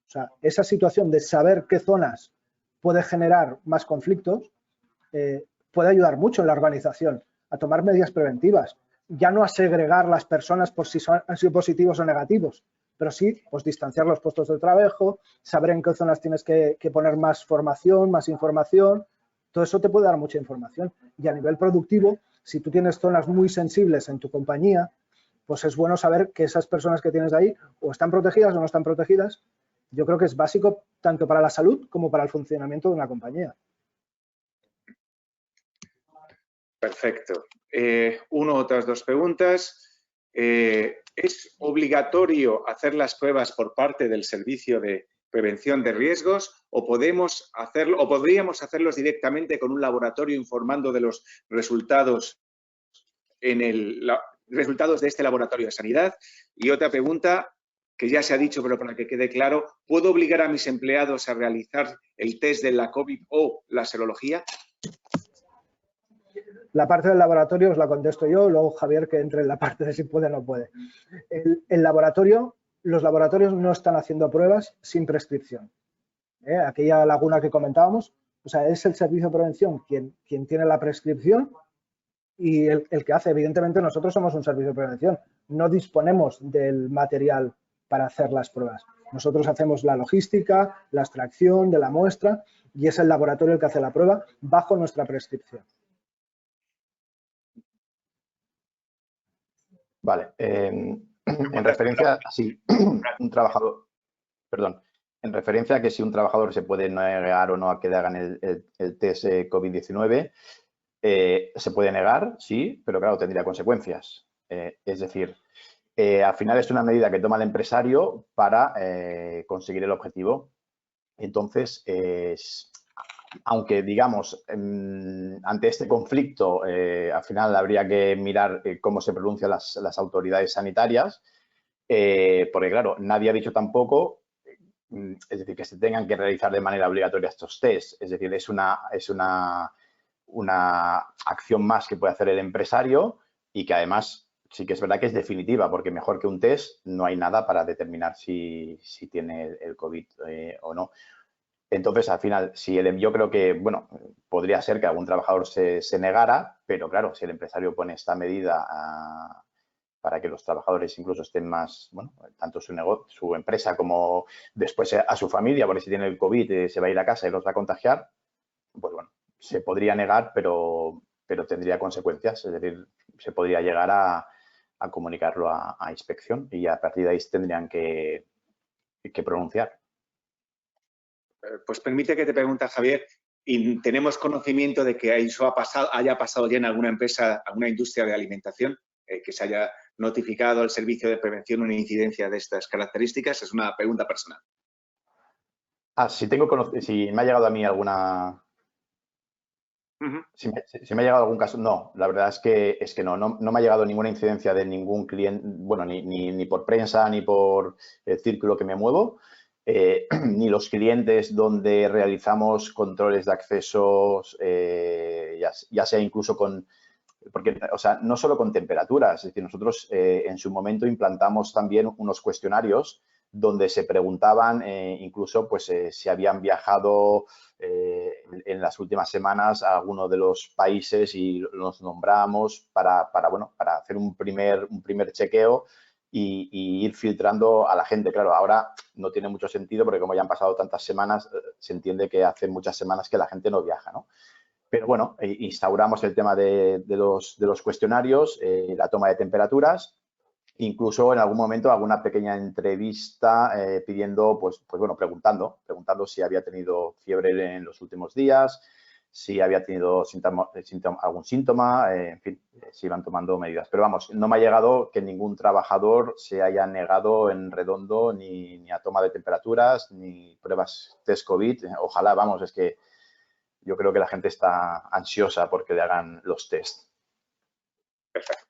O sea, esa situación de saber qué zonas puede generar más conflictos puede ayudar mucho en la organización a tomar medidas preventivas. Ya no a segregar las personas por si han sido positivos o negativos, pero sí pues, distanciar los puestos de trabajo, saber en qué zonas tienes que poner más formación, más información. Todo eso te puede dar mucha información. Y a nivel productivo, si tú tienes zonas muy sensibles en tu compañía, pues es bueno saber que esas personas que tienes ahí o están protegidas o no están protegidas. Yo creo que es básico tanto para la salud como para el funcionamiento de una compañía. Perfecto. Otras dos preguntas. ¿Es obligatorio hacer las pruebas por parte del servicio de prevención de riesgos o podríamos hacerlos directamente con un laboratorio informando de los resultados resultados de este laboratorio de sanidad? Y otra pregunta que ya se ha dicho, pero para que quede claro, ¿puedo obligar a mis empleados a realizar el test de la COVID o la serología? La parte del laboratorio os la contesto yo, luego Javier que entre en la parte de si puede o no puede. Los laboratorios no están haciendo pruebas sin prescripción. Aquella laguna que comentábamos, o sea, es el servicio de prevención quien tiene la prescripción y el que hace. Evidentemente nosotros somos un servicio de prevención, no disponemos del material para hacer las pruebas. Nosotros hacemos la logística, la extracción de la muestra y es el laboratorio el que hace la prueba bajo nuestra prescripción. Vale. En referencia a si un trabajador, perdón, en referencia a que si un trabajador se puede negar o no a que le hagan el test COVID-19, se puede negar, sí, pero claro, tendría consecuencias. Es decir, al final es una medida que toma el empresario para conseguir el objetivo. Entonces, aunque, digamos, ante este conflicto, al final habría que mirar cómo se pronuncian las autoridades sanitarias, porque, claro, nadie ha dicho tampoco, es decir, que se tengan que realizar de manera obligatoria estos tests. Es decir, es una acción más que puede hacer el empresario y que además sí que es verdad que es definitiva, porque mejor que un test no hay nada para determinar si tiene el COVID o no. Entonces, al final, yo creo que, bueno, podría ser que algún trabajador se negara, pero claro, si el empresario pone esta medida para que los trabajadores incluso estén más, bueno, tanto su empresa como después a su familia, porque si tiene el COVID se va a ir a casa y los va a contagiar, pues bueno, se podría negar, pero tendría consecuencias, es decir, se podría llegar a comunicarlo a inspección y a partir de ahí tendrían que pronunciar. Pues permite que te pregunte, Javier, y tenemos conocimiento de que eso haya pasado ya en alguna empresa, alguna industria de alimentación, que se haya notificado al servicio de prevención una incidencia de estas características. Es una pregunta personal. Si me ha llegado a mí alguna... Si me ha llegado algún caso, no, la verdad es que no me ha llegado ninguna incidencia de ningún cliente, bueno, ni por prensa, ni por el círculo que me muevo, ni los clientes donde realizamos controles de accesos, ya sea incluso porque, o sea, no solo con temperaturas, es decir, nosotros en su momento implantamos también unos cuestionarios donde se preguntaban incluso pues si habían viajado en las últimas semanas a alguno de los países y los nombramos para hacer un primer chequeo y ir filtrando a la gente. Claro, ahora no tiene mucho sentido porque como ya han pasado tantas semanas, se entiende que hace muchas semanas que la gente no viaja, ¿no? Pero bueno, instauramos el tema de los cuestionarios, la toma de temperaturas, incluso en algún momento alguna pequeña entrevista pidiendo, preguntando si había tenido fiebre en los últimos días, si había tenido algún síntoma, en fin, se iban tomando medidas. Pero vamos, no me ha llegado que ningún trabajador se haya negado en redondo ni a toma de temperaturas, ni pruebas test COVID. Ojalá, vamos, es que yo creo que la gente está ansiosa porque le hagan los test. Perfecto.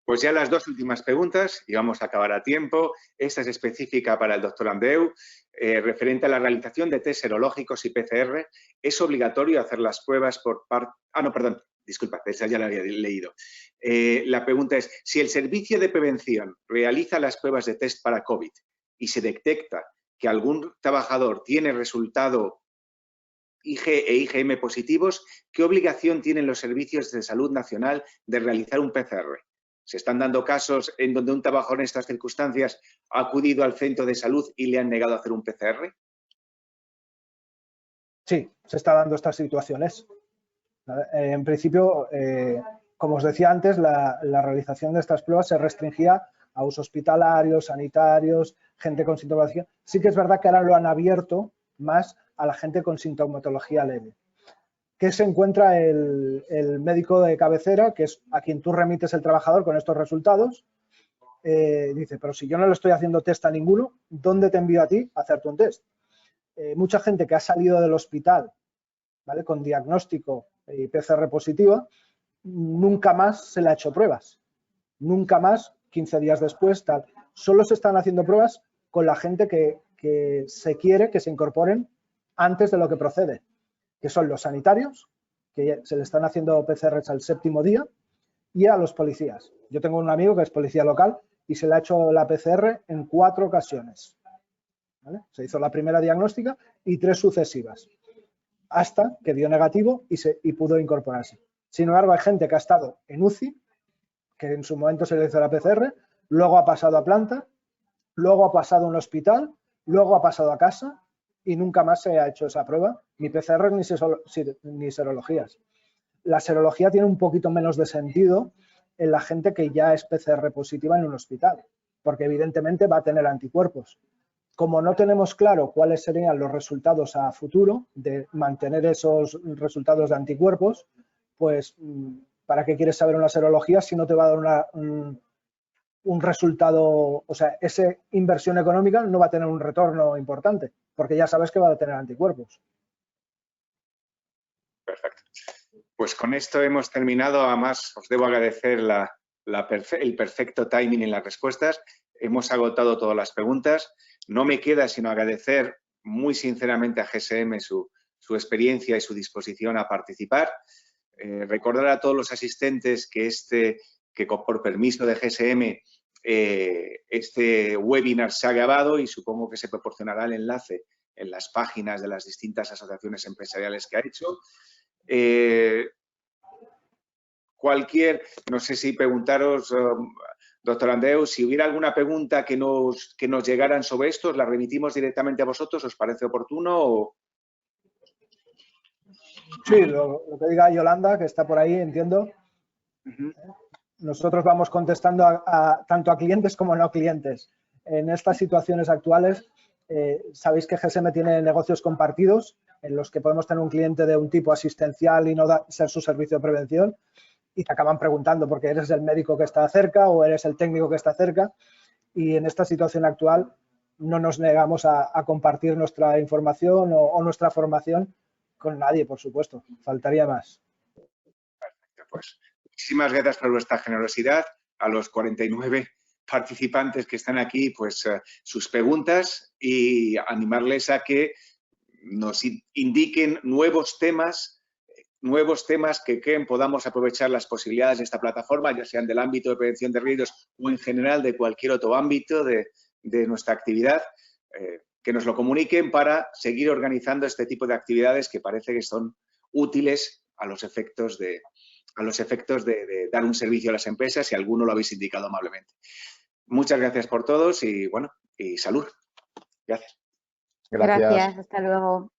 Pues ya las dos últimas preguntas y vamos a acabar a tiempo. Esta es específica para el doctor Andreu, referente a la realización de test serológicos y PCR. ¿Es obligatorio hacer las pruebas por parte...? No, perdón, disculpa, esa ya la había leído. La pregunta es, si el servicio de prevención realiza las pruebas de test para COVID y se detecta que algún trabajador tiene resultado IG e IgM positivos, ¿qué obligación tienen los servicios de salud nacional de realizar un PCR? ¿Se están dando casos en donde un trabajador en estas circunstancias ha acudido al centro de salud y le han negado a hacer un PCR? Sí, se está dando estas situaciones. En principio, como os decía antes, la realización de estas pruebas se restringía a usos hospitalarios, sanitarios, gente con sintomatología. Sí que es verdad que ahora lo han abierto más a la gente con sintomatología leve. ¿Qué se encuentra el médico de cabecera, que es a quien tú remites el trabajador con estos resultados? Dice, pero si yo no le estoy haciendo test a ninguno, ¿dónde te envío a ti a hacerte un test? Mucha gente que ha salido del hospital, ¿vale?, con diagnóstico y PCR positiva, nunca más se le ha hecho pruebas. Nunca más, 15 días después, tal. Solo se están haciendo pruebas con la gente que se quiere que se incorporen antes de lo que procede, que son los sanitarios, que se le están haciendo PCRs al 7º día, y a los policías. Yo tengo un amigo que es policía local y se le ha hecho la PCR en 4 ocasiones. ¿Vale? Se hizo la primera diagnóstica y 3 sucesivas, hasta que dio negativo y pudo incorporarse. Sin embargo, hay gente que ha estado en UCI, que en su momento se le hizo la PCR, luego ha pasado a planta, luego ha pasado a un hospital, luego ha pasado a casa y nunca más se ha hecho esa prueba, ni PCR ni serologías. La serología tiene un poquito menos de sentido en la gente que ya es PCR positiva en un hospital, porque evidentemente va a tener anticuerpos. Como no tenemos claro cuáles serían los resultados a futuro de mantener esos resultados de anticuerpos, pues ¿para qué quieres saber una serología si no te va a dar un resultado? O sea, esa inversión económica no va a tener un retorno importante, porque ya sabes que va a tener anticuerpos. Perfecto. Pues con esto hemos terminado. Además, os debo agradecer el perfecto timing en las respuestas. Hemos agotado todas las preguntas. No me queda sino agradecer muy sinceramente a GSM su experiencia y su disposición a participar. Recordar a todos los asistentes que por permiso de GSM este webinar se ha grabado y supongo que se proporcionará el enlace en las páginas de las distintas asociaciones empresariales que ha hecho. No sé si preguntaros, doctor Andreu, si hubiera alguna pregunta que nos llegaran sobre esto, ¿os la remitimos directamente a vosotros? ¿Os parece oportuno? ¿O? Sí, lo que diga Yolanda, que está por ahí, entiendo. Nosotros vamos contestando tanto a clientes como no clientes. En estas situaciones actuales, sabéis que GSM tiene negocios compartidos en los que podemos tener un cliente de un tipo asistencial y no ser su servicio de prevención, y te acaban preguntando porque eres el médico que está cerca o eres el técnico que está cerca, y en esta situación actual no nos negamos a compartir nuestra información o nuestra formación con nadie, por supuesto. Faltaría más. Perfecto, pues muchísimas gracias por vuestra generosidad. A los 49 participantes que están aquí, pues sus preguntas, y animarles a que nos indiquen nuevos temas que podamos aprovechar las posibilidades de esta plataforma, ya sean del ámbito de prevención de riesgos o en general de cualquier otro ámbito de nuestra actividad, que nos lo comuniquen para seguir organizando este tipo de actividades que parece que son útiles a los efectos de dar un servicio a las empresas, y alguno lo habéis indicado amablemente. Muchas gracias por todos y, bueno, y salud. Gracias. Gracias, hasta luego.